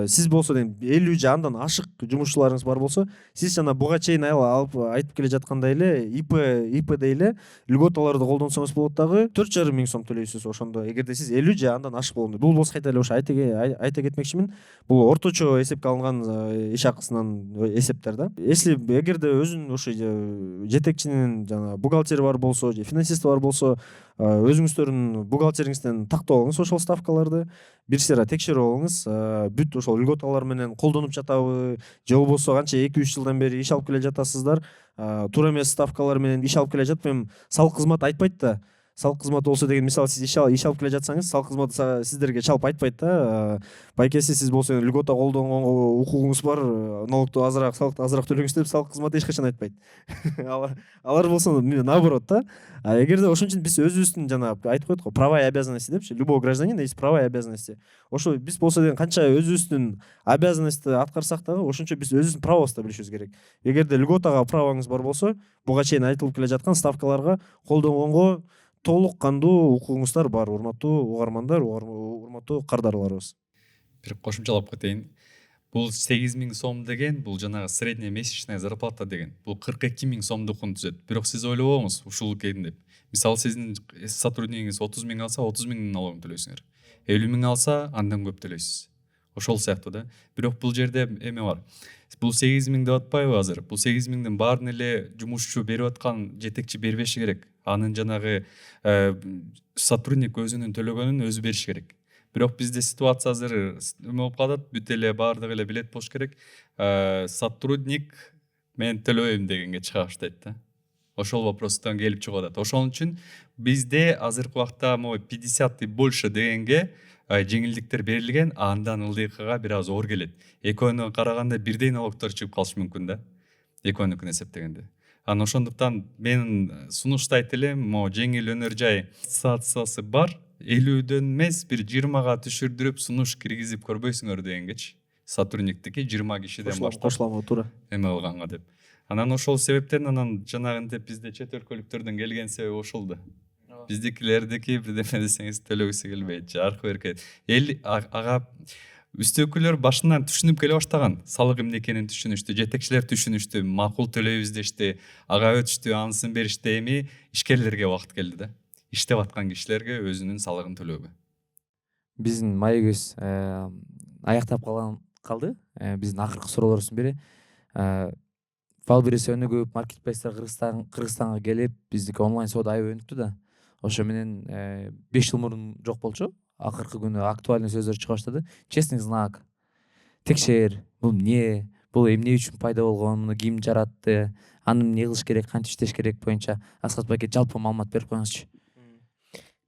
сиз болсо 50 же андан ашык жумушчуларыңыз бар болсо, сиз жана буга чейин алып айтып келе жаткандай эле ИПде эле льготаларды колдонсоңуз болот дагы 4500 сом төлөйсүз ошондо. Эгерде сиз 50 же андан ашык болгондо. Бул болсо кайта эле ошо айта кетмекчимин. Бул орточо эсепке алынган иш акысынан эсептер да. Если эгерде өзүнүн ошо жетекчинин жана бухгалтери бар болсо, же финансисти бар болсо, өзүңүздөрдүн бухгалтериңизден тактап алыңыз ошол ставкаларды, бир сыйра текшерип алыңыз, бүт ошол льготалар менен колдонуп жатабы, же болбосо канча 2-3 жылдан бери иш алып келе жатасыздар, туура эмес ставкалар менен иш алып келе жатып, эми салык кызматы айтпайт да. Салык кызматы болсо деген, мисалы сиз иш алып келе жатсаңыз, салык кызматы сиздерге чалып айтпайт да. Байкеси сиз болсо льгота колдонгонго укугуңуз бар, налогду азыраак, салыкты азыраак төлөңүз деп салык кызматы эч качан айтпайт. Алар болсо наоборот да. Эгерде ошон үчүн биз өзүбүздүн жана айтып коет го, права и обязанности депчи, любого гражданина есть права и обязанности. Ошо биз болсо деген канча өзүбүздүн обязанностьты аткарсак дагы, ошончо биз өзүбүздүн правобузду билишибиз керек. Эгерде льготага правоңуз бар болсо, буга чейин айтылып келе жаткан ставкаларга колдонгонго толук кандуу укугуңуздар бар, урматтуу угармандар, урматтуу кардарларыбыз. Бир кошумчалап кетейин. Бул 8000 сом деген, бул жанагы средняя месячная зарплата деген. Бул 42 000 сомдукун түзөт. Бирок сиз ойлобоңуз, ушул экен деп. Мисалы сиздин сотруднигиңиз 30 000 алса, 30 000 налогун төлөйсүңөр. 50 000 алса, андан көп төлөйсүз. Ошол сыяктуу да. Бирок бул жерде эме бар. Бул 8 000 деп атпайбы азыр? Бул 8 000дин баарын эле жумушчу берип аткан жетекчи бербеши керек. Анын жанагы сотрудник өзүнүн төлөгөнүн өзү бериш керек. Бирок бизде ситуация азыр эме болуп калат, бүт эле баардыгы эле билет болуш керек. Сотрудник мен төлөбөйм дегенге чыга баштайт да. Ошол вопростон келип чыгып атат. Ошон үчүн бизде азыркы убакта 50 и больше дегенге жеңилдиктер берилген, андан ылдыйкыга бир аз оор келет. Экөөнүгө караганда бирдей налогтор чыгып калышы мүмкүн да. Экөөнүкүн эсептегенде. Ошондуктан мен сунуштайт элем, жеңил өнөр жай ассоциациясы бар, 50дөн эмес, бир 20га түшүрдүрүп сунуш киргизип көрбөйсүңөр дегенгечи. Сотрудниктики 20 кишиден баштап Кошулама туура. эме кылганга деп. Анан ошол себептен жанагынтип бизде чет өлкөлүктөрдөн келген себеби ошол да. Биздикилердики бирдеме десеңиз төлөгүсү келбейт, жаркы беркет. Ага үстөкүлөр башынан түшүнүп келе баштаган. Салык эмне экенин түшүнүштү, жетекчилер түшүнүштү, макул төлөйбүз дешти, ага өтүштү, анысын беришти. Эми ишкерлерге убакыт келди да. Иштеп аткан кишилерге өзүнүн салыгын төлөөгө. Биздин маегибиз аяктап калды. Биздин акыркы суроолорубуздун бири Валберес өнүгүп, маркетплейстер Кыргызстанга келип, биздики онлайн соода аябай өнүктү да. Ошо менен 5 жыл мурун жок болчу. Акыркы күнү актуальный сөздөр чыга баштады. Честный знак. Текшер. Бул эмне? Бул эмне үчүн пайда болгон? Муну ким жаратты? Аны эмне кылыш керек? Канча иштеш керек боюнча Аскат байке жалпы маалымат берип коюңузчу.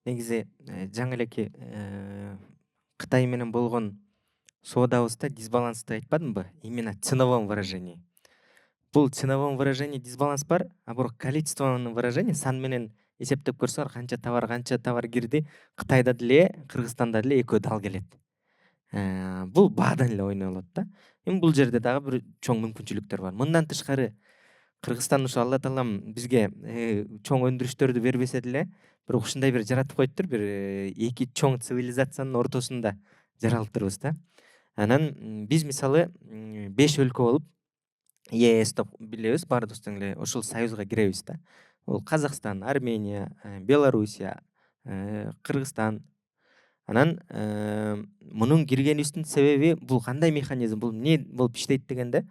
Негизи жаңы элеки Кытай менен болгон соодабызда дисбалансты айтпадымбы? Именно в ценовом выражении. Бул ценовом выражении дисбаланс бар, а бирок количественный выражение сан менен эсептеп көрсөңөр канча товар кирди, Кытайда деле, Кыргызстанда деле экөө дал келет. Бул баадан эле ойной болот да. Эми бул жерде дагы бир чоң мүмкүнчүлүктөр бар. Мындан тышкары Кыргызстан ушу Алла таалам бизге чоң өндүрүштөрдү бербесе деле, бирок ушундай бир жаратып коюптур, бир эки чоң цивилизациянын ортосунда жаралыптырбыз да. Анан биз мисалы 5 өлкө болуп ЕС деп билебиз, баардыгыбыз тең эле ошол союзга киребиз да. Бул Казакстан, Армения, Белоруссия, Кыргызстан. Анан мунун киргенибиздин себеби бул кандай механизм, бул эмне болуп иштейт дегенде,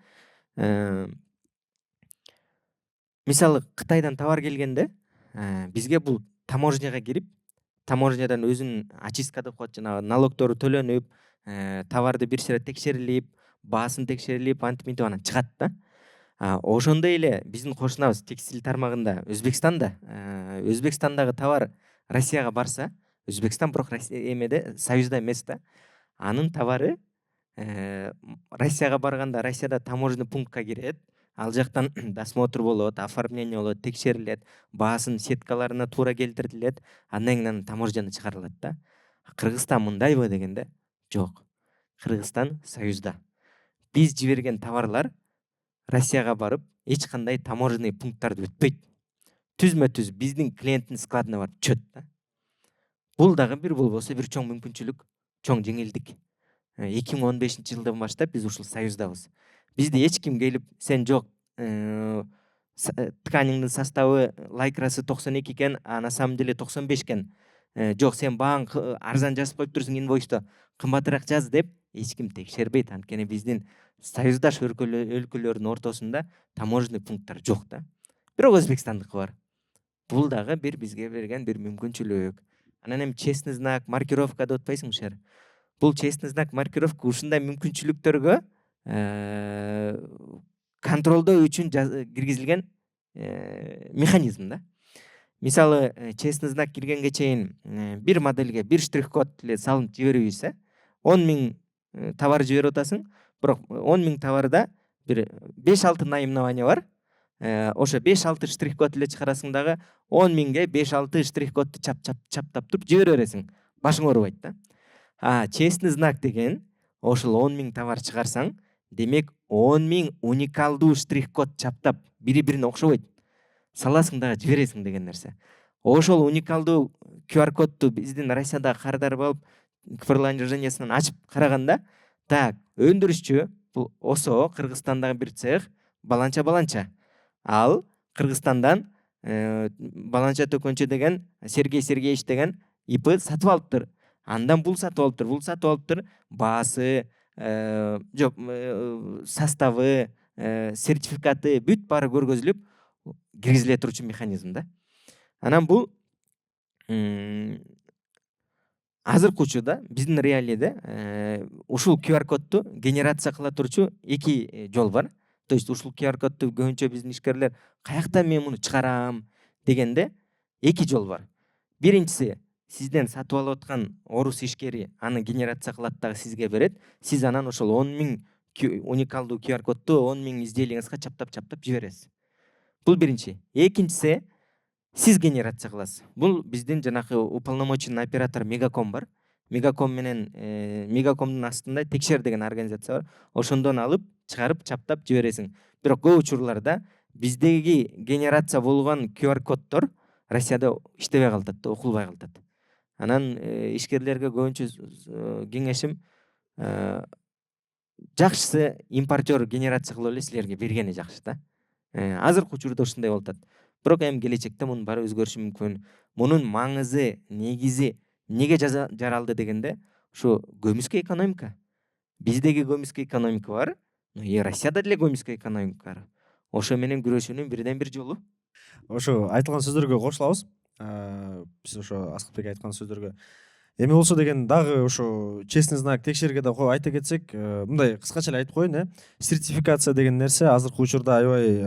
мисалы Кытайдан товар келгенде бизге бул таможняга кирип, таможнядан өзүнүн очистка деп коет, жанагы налогтору төлөнүп, товарды бир сыйра текшерилип, баасын текшерилип, антип минтип анан чыгат да. Ошондой эле биздин кошунабыз текстиль тармагында Өзбекстанда, Өзбекстандагы товар Россияга барса, Өзбекстан бирок эмеде союзда эмес да. Анын товары Россияга барганда Россияда таможенный пунктка кирет, ал жактан досмотр болот, оформление болот, текшерилет, баасын сеткаларына туура келтирилет, андан кийин анан таможняны чыгарылат да. Кыргызстан мындайбы дегенде, жок. Кыргызстан союзда. Биз жиберген товарлар Россияга барып, эч кандай таможенный пункттарды өтпөйт. Түзмө-түз биздин клиенттин складына барып чөт да. Бул дагы бир болбосо бир чоң мүмкүнчүлүк, чоң жеңилдик. 2015-жылдан баштап биз ушул союздабыз. Бизде эч ким келип, сен жок, тканиңдин составы лайкрасы 92 экен, а на самом деле 95 экен. Жок, сен баан арзан жазып коюп турсуң инвойсто, кымбатыраак жаз деп эч ким текшербейт. Анткени биздин союздаш өлкөлөрдүн ортосунда таможенный пункттар жок да. Бирок Өзбекстандыкы бар. Бул дагы бир бизге берген бир мүмкүнчүлүк. Анан эми честный знак, маркировка деп атпайсыңбы шер? Бул честный знак, маркировка ушундай мүмкүнчүлүктөргө контролдоо үчүн киргизилген механизм да. Мисалы, честный знак киргенге чейин бир модельге бир штрих-код эле салынып жиберебиз, 10 000 товар жиберип атасың, бирок 10 000 товарда бир 5-6 наименование бар. Ошо 5-6 штрих-код эле чыгарасың дагы 10 000ге 5-6 штрих-кодду чаптап туруп жибере бересиң. Башың оорубайт да. Честный знак деген ошол 10 000 товар чыгарсаң, демек 10 000 уникалдуу штрих-код чаптап бири-бирине окшобойт. Саласың дагы жибересиң деген нерсе. Ошол уникалдуу QR кодду биздин Россиядагы кардар болуп, приложениясынан ачып караганда, так, өндүрүшчү бул ОСО, Кыргызстандагы бир цех, баланча. Ал Кыргызстандан баланча төкөнчү деген Сергей Сергеевич деген ИП сатып алыптыр. Андан бул сатып алыптыр. Баасы, жок, составы, сертификаты бүт баары көргөзүлүп киргизиле турчу механизм да. Анан бул азыркы учурда биздин реалияда ушул QR кодду генерация кыла турчу 2 жол бар. То есть ушул QR кодду көбүнчө биздин ишкерлер каякта мен муну чыгарам дегенде 2 жол бар. Биринчиси, сизден сатып алып аткан орус ишкери аны генерация кылат дагы сизге берет. Сиз анан ошол 10 000 уникалдуу QR кодду 10 000 изделияңызга чаптап жибересиз. Бул биринчи. Экинчиси, сиз генерация кыласыз. Бул биздин жанагы уполномоченный оператор Мегаком бар. Мегаком менен Мегакомдун астында текшер деген организация бар. Ошондон алып, чыгарып, чаптап жибересиң. Бирок көп учурларда биздеги генерация болгон QR коддор Россияда иштебей калат да, окулбай калат. Анан ишкерлерге көбүнчө кеңешим, жакшысы импортер генерация кылып эле силерге бергени жакшы да. Азыркы учурда ушундай болуп атат. Бирок эми келечекте мунун баары өзгөрүшү мүмкүн. Мунун маңызы, негизи эмнеге жаралды дегенде, ушу көмүскө экономика. Биздеги көмүскө экономика бар, Россияда деле көмүскө экономика бар. Ошо менен күрөшүүнүн бирден бир жолу. Ошо айтылган сөздөргө кошулабыз. Биз ошо Аскылбек айткан сөздөргө эми болсо деген дагы ошо честный знак текшерге да айта кетсек, мындай кыскача эле айтып коеюн, сертификация деген нерсе азыркы учурда аябай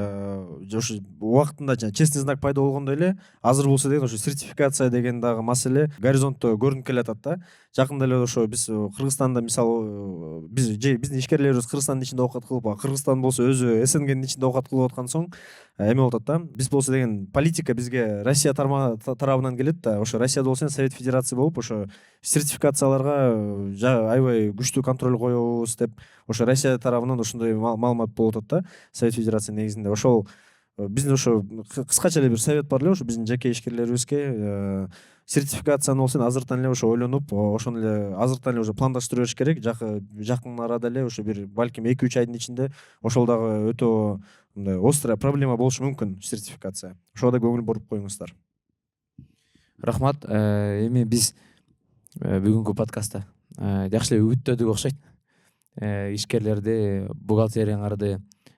ошо убактында честный знак пайда болгондой эле азыр болсо деген ошо сертификация деген дагы маселе горизонтто көрүнүп келатат да. Жакында эле ошо биз Кыргызстанда мисалы биздин ишкерлерибиз Кыргызстандын ичинде оокат кылып, Кыргызстан болсо өзү СНГнин ичинде оокат кылып аткан соң эме болуп атат да. Биз болсо деген политика бизге Россия тарабынан келет да. Ошо Россияда болсо Совет Федерация болуп, ошо сертификацияларга аябай күчтүү контроль коебуз деп ошо Россия тарабынан ошондой маалымат болуп атат да, Совет Федерация негизинде. Ошол биздин ошо кыскача эле бир совет бар эле ошо биздин жеке ишкерлерибизге сертификацияны болсо азыртан эле ошо ойлонуп ошону эле азыртан эле уже пландаштырып бериш керек. Жакын арада эле ошо бир балким 2-3 айдын ичинде ошол дагы өтө мындай острая проблема болушу мүмкүн сертификация. Ошого да көңүл буруп коюңуздар. Рахмат. Эми биз бүгүнкү подкастта жакшы эле үгүттөдүк окшойт. Ишкерлерди, бухгалтерияңарды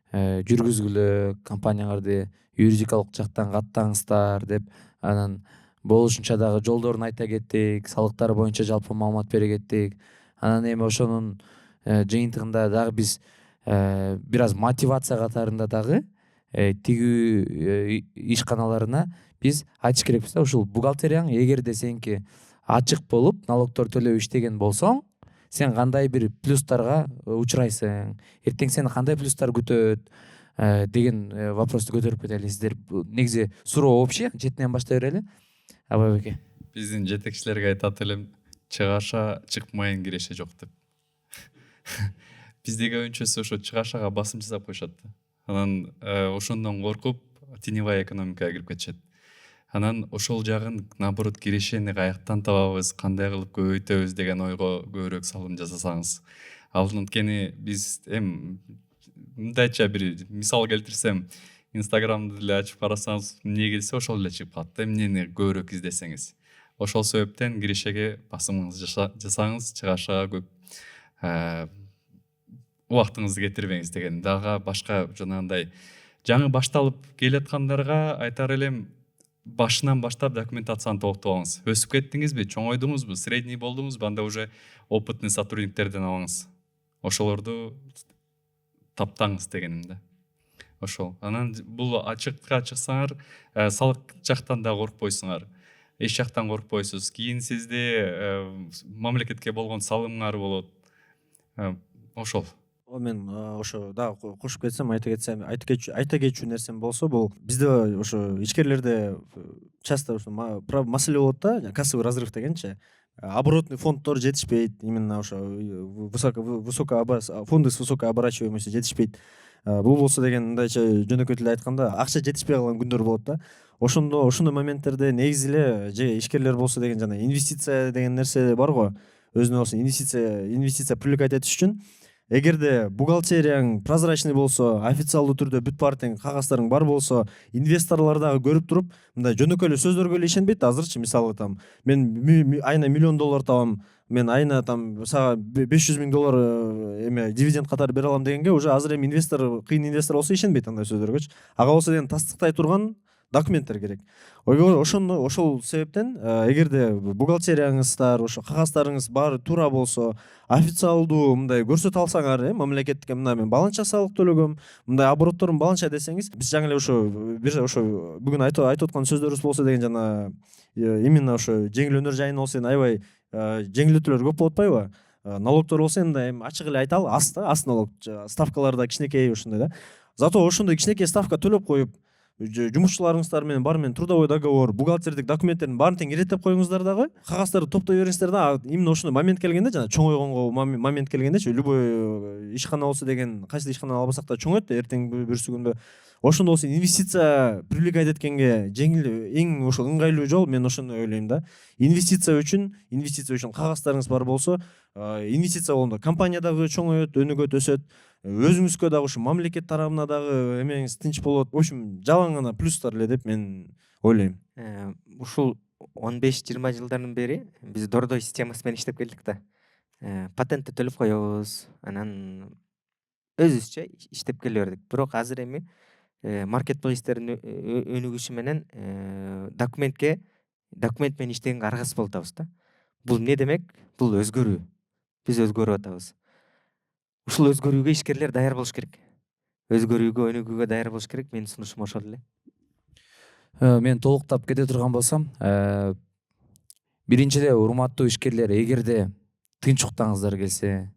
жүргүзгүлө, компанияңарды юридикалык жактан каттаңыздар деп, анан болушунча дагы жолдорун айта кеттик, салыктар боюнча жалпы маалымат бере кеттик. Анан эми ошонун жыйынтыгында дагы биз бир аз мотивация катарында дагы тигүү ишканаларына биз айтыш керекпиз да, ушул бухгалтерияң эгерде сеники ачык болуп налогтор төлөп иштеген болсоң, сен кандай бир плюстарга учурайсың, эртең сени кандай плюстар күтөт деген вопросту көтөрүп кетели. Сиздер негизи суроо общий, четинен баштай берели. Абай беке. Биздин жетекчилерге айтат элем, чыгаша чыкмайын киреше жок деп. Биздеги көбүнчөсү ошо чыгашага басым жасап коюшат да. Анан ошондон коркуп теневая экономикага кирип кетишет. Анан ошол жагын наоборот кирешени каяктан табабыз, кандай кылып көбөйтөбүз деген ойго көбүрөөк салым жасасаңыз. Анткени биз мындайча бир мисал келтирсем, Инстаграмды деле ачып карасаңыз, эмне келсе ошол эле чыгып калат да, эмнени көбүрөөк издесеңиз. Ошол себептен кирешеге басымыңызды жасаңыз, чыгашага көп убактыңызды кетирбеңиз деген. Дагы башка жанагындай жаңы башталып келаткандарга айтар элем, башынан баштап документацияны толуктап алыңыз. Өсүп кеттиңизби, чоңойдуңузбу, средний болдуңузбу, анда уже опытный сотрудниктерден алыңыз. Ошолорду таптаңыз дегеним да. Ошол. Анан бул ачыкка чыксаңар, салык жактан да коркпойсуңар. Эч жактан коркпойсуз. Кийин сизде мамлекетке болгон салымыңар болот. Ошол. Мен ошо дагы кошуп кетсем, айта кетчү нерсем болсо, бул бизде ошо ичкерлерде часто ошо маселе болот да, кассовый разрыв дегенчи. Оборотный фонддор жетишпейт, именно ошо фонды с высокой оборачиваемостью жетишпейт. Бул болсо деген мындайча жөнөкөй тилде айтканда акча жетишпей калган күндөр болот да. Ошондой моменттерде негизи эле же ишкерлер болсо деген жана инвестиция деген нерсе бар го. Өзүнө болсо инвестиция привлекать этиш үчүн эгерде бухгалтерияң прозрачный болсо, официалдуу түрдө бүт баары тең кагаздарың бар болсо, инвесторлор дагы көрүп туруп, мындай жөнөкөй эле сөздөргө эле ишенбейт. Азырчы мисалы мен айына $1 миллион табам, мен айына сага $500,000 эме дивиденд катары бере алам дегенге уже азыр эми кыйын инвестор болсо ишенбейт андай сөздөргөчү. Ага болсо деген тастыктай турган документтер керек. Ошол себептен эгерде бухгалтерияңыздар, ошо кагаздарыңыз баары туура болсо, официалдуу мындай көрсөтө алсаңар, мамлекетке мына мен баланча салык төлөгөм, мындай оборотторум баланча десеңиз, биз жаңы эле ошо бүгүн айтып аткан сөздөрүбүз болсо деген жана именно ошо жеңил өнөр жайына болсо аябай жеңилдетүүлөр көп болуп атпайбы? Налогтор болсо эми ачык эле айталы, аз налог, ставкалар да кичинекей ушундай да. Зато ошондой кичинекей ставка төлөп коюп, жумушчуларыңыздар менен баары менен трудовой договор, бухгалтердик документтердин баарын тең иреттеп коюңуздар дагы, кагаздарды топтой бериңиздер да. Именно ошондой момент келгенде, жана чоңойгонго момент келгендечи, любой ишкана болсо деген, кайсы ишкана албасак да чоңойт да эртең бүрсү күндө. Ошондо болсо инвестиция привлекать эткенге жеңил, эң ошол ыңгайлуу жол, мен ошону ойлойм да. Инвестиция үчүн кагаздарыңыз бар болсо, инвестиция болгондо компания дагы чоңоет, өнүгөт, өсөт. Өзүңүзгө дагы ушу мамлекет тарабына дагы эмеңиз тынч болот. В общем, жалаң гана плюстар эле деп мен ойлойм. Ушул 15-20 жылдан бери биз дордой системасы менен иштеп келдик да. Патентти төлөп коебуз, анан өзүбүзчө иштеп келе бердик. Бирок азыр эми маркетплейстердин өнүгүшү менен документ менен иштегенге аргасыз болуп атабыз да. Бул эмне демек? Бул өзгөрүү. Биз өзгөрүп атабыз. Ушул өзгөрүүгө ишкерлер даяр болуш керек. Өзгөрүүгө, өнүгүүгө даяр болуш керек. Менин сунушум ошол эле. Мен толуктап кете турган болсом, биринчиден урматтуу ишкерлер, эгерде тынч уктаңыздар келсе,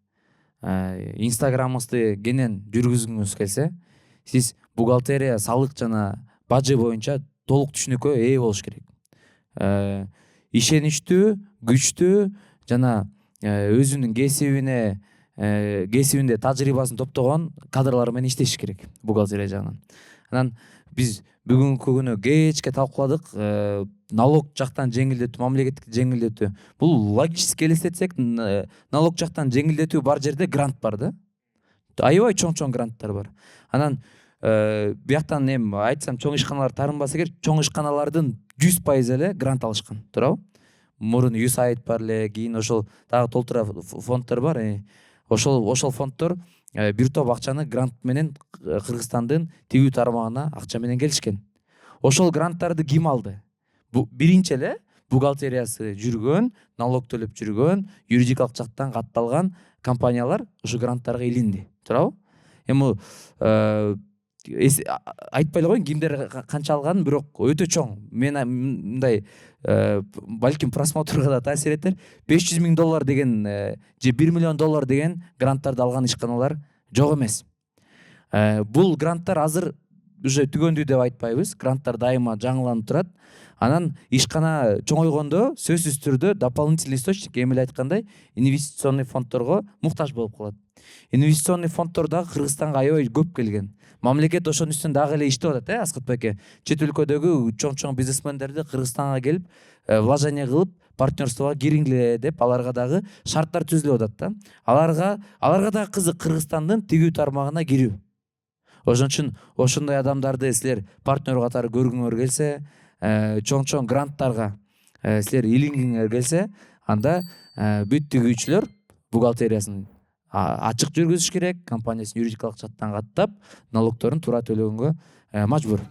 инстаграмыңызды кенен жүргүзгүңүз келсе, сиз бухгалтерия, салык жана бажы боюнча толук түшүнүккө ээ болуш керек. Ишеничтүү, күчтүү жана өзүнүн кесибинде тажрыйбасын топтогон кадрлар менен иштеш керек бухгалтерия жагынан. Анан биз бүгүнкү күнү кечке талкууладык, налог жактан жеңилдетүү, мамлекеттик жеңилдетүү. Бул логически элестетсек, налог жактан жеңилдетүү бар жерде грант бар да. Аябай чоң гранттар бар. Анан бияктан эми айтсам чоң ишканалар таарынбаса керек, чоң ишканалардын 100% эле грант алышкан, туурабы? Мурун USAID бар эле, кийин ошол дагы толтура фонддор бар. Ошол фонддор бир топ акчаны грант менен Кыргызстандын тигүү тармагына акча менен келишкен. Ошол гранттарды ким алды? Биринчи эле бухгалтериясы жүргөн, налог төлөп жүргөн, юридикалык жактан катталган компаниялар ушу гранттарга илинди, туурабы? Эми айтпай эле коеюн кимдер канча алганын, бирок өтө чоң. Мен мындай балким просмотрга да таасир этер. $500,000 деген же $1 миллион деген гранттарды алган ишканалар жок эмес. Бул гранттар азыр уже түгөндү деп айтпайбыз. Гранттар дайыма жаңыланып турат. Анан ишкана чоңойгондо сөзсүз түрдө дополнительный источник, эми эле айткандай, инвестиционный фонддорго муктаж болуп калат. Инвестиционный фонддор дагы Кыргызстанга аябай көп келген. Мамлекет ошонун үстүнөн дагы эле иштеп атат, Аскат байке. Чет өлкөдөгү чоң бизнесмендерди Кыргызстанга келип, вложение кылып, партнерствого кириңле деп аларга дагы шарттар түзүлүп атат да. Аларга дагы кызык Кыргызстандын тигүү тармагына кирүү. Ошон үчүн ошондой адамдарды силер партнер катары көргүңөр келсе, чоң гранттарга силер илингиңер келсе, анда бүт тигүүчүлөр бухгалтериясын ачык жүргүзүш керек, компаниясын юридикалык жактан каттап, налогторун туура төлөгөнгө мажбур.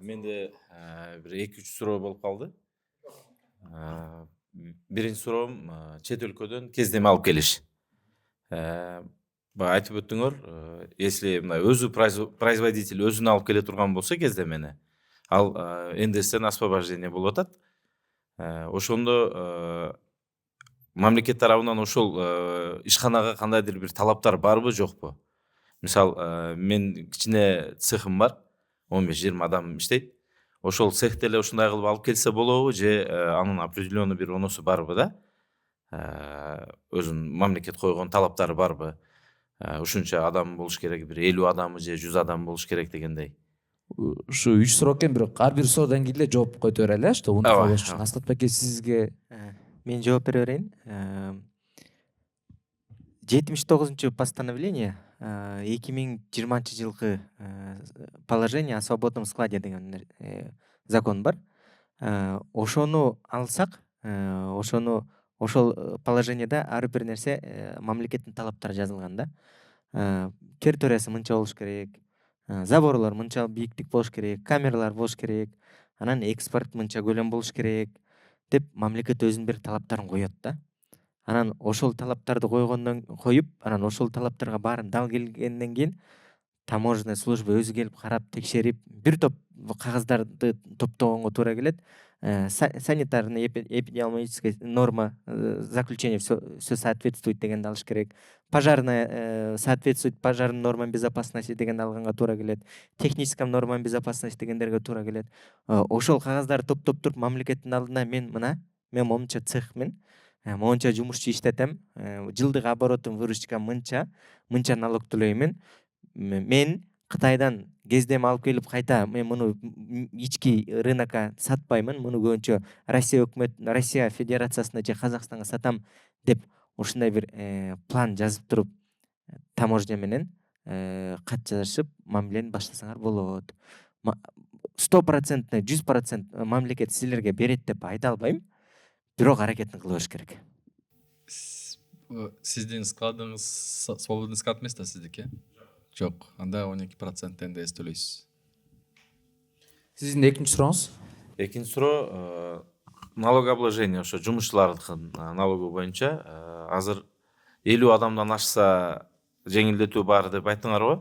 Менде бир 2-3 суроо болуп калды. Биринчи суроом чет өлкөдөн кездеме алып келиш. Баягы айтып өттүңөр, если мына өзү производитель өзүн алып келе турган болсо кездемени, ал НДСтен освобождение болуп атат. Ошондо мамлекет тарабынан ошол ишканага кандайдыр бир талаптар барбы, жокпу? Мисал, мен кичине цехым бар, 15-20 адам иштейт. Ошол цехте эле ушундай кылып алып келсе болобу, же анын определенный бир онусу барбы да? Өзүнүн мамлекет койгон талаптары барбы? Ушунча адам болуш керек, бир 50 адамы же 100 адам болуш керек дегендей. Ушу 3 суроо экен, бирок ар бир суроодан кийин эле жооп който берели, что унутпай коюш үчүн. Аскат байке, сизге Мен жооп бере берейин. 79 постановление 2020 жылкы положение о свободном складе деген закон бар. Ошону алсак, ошол положениеда ар бир нерсе мамлекеттин талаптары жазылган да. Территориясы мынча болуш керек, заборлор мынча бийиктик болуш керек, камералар болуш керек, анан экспорт мынча көлөм болуш керек деп мамлекет өзүнүн бир талаптарын коет да. Анан ошол талаптарды коюп, анан ошол талаптарга баарын дал келгенден кийин таможенный служба өзү келип карап текшерип, бир топ кагаздарды топтогонго туура келет. Санитарный эпидемиологическая норма, заключение все соответствует дегенди алыш керек. Пожарная соответствует пожарным нормам безопасности дегенди алганга туура келет. Техническим нормам безопасности дегендерге туура келет. Ошол кагаздарды топтоп туруп мамлекеттин алдына мен момунча цехмин, монча жумушчу иштетем, жылдык оборотум, выручкам мынча налог төлөймүн. Мен Кытайдан кездеме алып келип кайта мен муну ички рынокко сатпаймын, муну көбүнчө Россия Федерациясына же Казакстанга сатам деп ушундай бир план жазып туруп таможня менен кат жазышып мамилени баштасаңар болот. 100%, 100% мамлекет силерге берет деп айта албайм, бирок аракетин кыла бериш керек. Сиздин складыңыз свободный склад эмес да сиздики? Жок, анда 12% НДС төлөйсүз. Сиздин экинчи сурооңуз? Экинчи суроо, налогообложение ошо жумушчулардыкын налогу боюнча азыр 50 адамдан ашса жеңилдетүү бар деп айттыңарбы?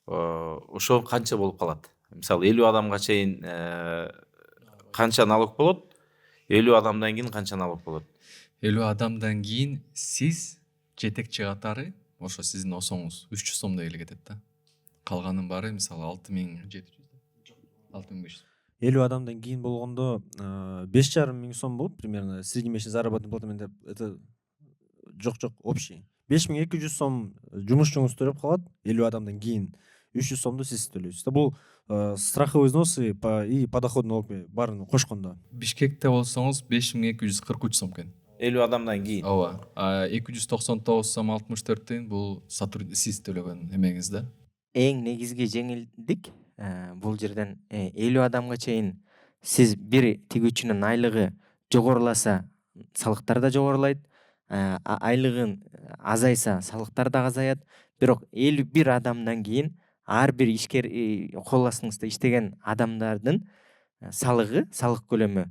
Ошо канча болуп калат? Мисалы 50 адамга чейин канча налог болот? 50 адамдан кийин канча налог болот? 50 адамдан кийин сиз жетекчи катары ошо сиздин осоңуз 300 сомдой эле кетет да. Калганын баары мисалы 6700 6500. 50 адамдан кийин болгондо 5,5 миң сом болуп примерно среднемесячный заработная плата менде это жок общий 5200 сом жумушчуңуз төлөп калат. 50 адамдан кийин 300 сомду сиз төлөйсүз. Бул страховой взносы и подоходный налог баарын кошкондо. Бишкекте болсоңуз 5243 сом экен. 50 адамдан кийин. Ооба. 299 сом 64 тиын бул сиз төлөгөн эмеңиз да. Эң негизги жеңилдик бул жерден 50 адамга чейин сиз бир тигүүчүнүн айлыгы жогоруласа салыктар да жогорулайт, айлыгын азайса салыктар да азаят. Бирок 51 адамдан кийин ар бир ишкер кол астыңызда иштеген адамдардын салыгы, салык көлөмү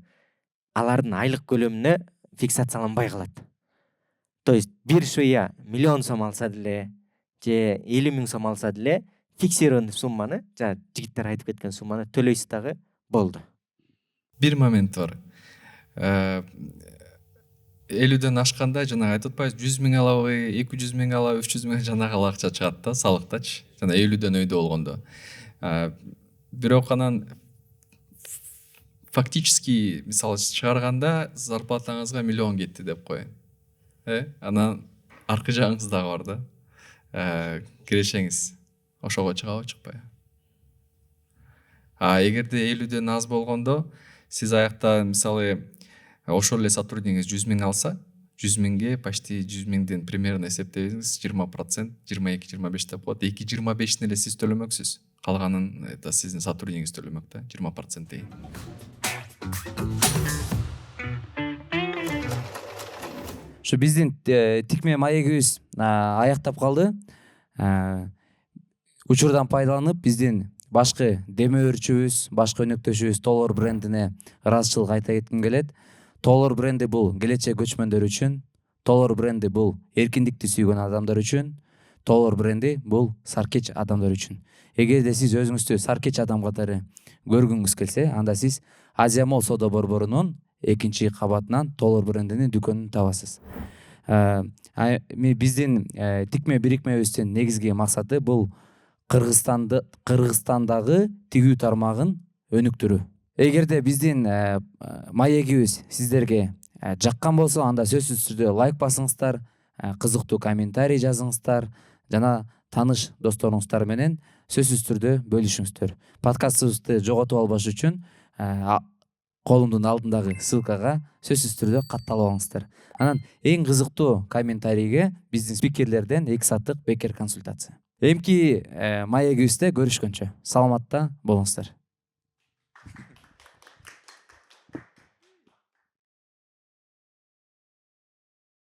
алардын айлык көлөмүнө фиксацияланбай калат. То есть бир швея миллион сом алса деле же 50 миң сом алса деле фиксированный сумманы, жигиттер айтып кеткен сумманы төлөйсүз дагы болду. Бир момент бар. 50ден ашканда жана айтып атпайбыз 100 миң алабы, 200 миң алабы, 300 миң жанагы акча чыгат да, салыктачы. Жана 50ден өйдө болгондо. Бирок анан фактически мисалы чыгарганда зарплатаңызга миллион кетти деп коеюн. Анан аркы жагыңыз дагы бар да. Кирешеңиз ошого чыгабы, чыкпайбы? Эгерде 50ден аз болгондо сиз аякта мисалы ошол эле сотруднигиңиз 100 миң алса, 100 миңге почти 100 миңден примерно эсептебеңиз 20%, 22-25 деп болот. 2-25 эле сиз төлөмөксүз. Калганын это сиздин сотруднигиңиз төлөмөк да, 20% дейин. Ушу биздин тикме маегибиз аяктап калды. Учурдан пайдаланып биздин башкы демөөрчүбүз, башкы өнөктөшүбүз Толор брендине ыраазычылык айта кетким келет. Толор бренди бул келечек көчмөндөр үчүн, Толор бренди бул эркиндикти сүйгөн адамдар үчүн, Толор бренди бул саркеч адамдар үчүн. Эгерде сиз өзүңүздү саркеч адам катары көргүңүз келсе, анда сиз Азия Молл соода борборунун 2-кабатынан Толор брендинин дүкөнүн табасыз. Биздин тикме бирикмебиздин негизги максаты бул Кыргызстандагы тигүү тармагын өнүктүрүү. Эгерде биздин маегибиз сиздерге жаккан болсо, анда сөзсүз түрдө лайк басыңыздар, кызыктуу комментарий жазыңыздар жана тааныш досторуңуздар менен сөзсүз түрдө бөлүшүңүздөр. Подкастыбызды жоготуп албаш үчүн колумдун алдындагы ссылкага сөзсүз түрдө катталып алыңыздар. Анан эң кызыктуу комментарийге биздин спикерлерден 2 сааттык бекер консультация. Эмки маегибизде көрүшкөнчө саламатта болуңуздар.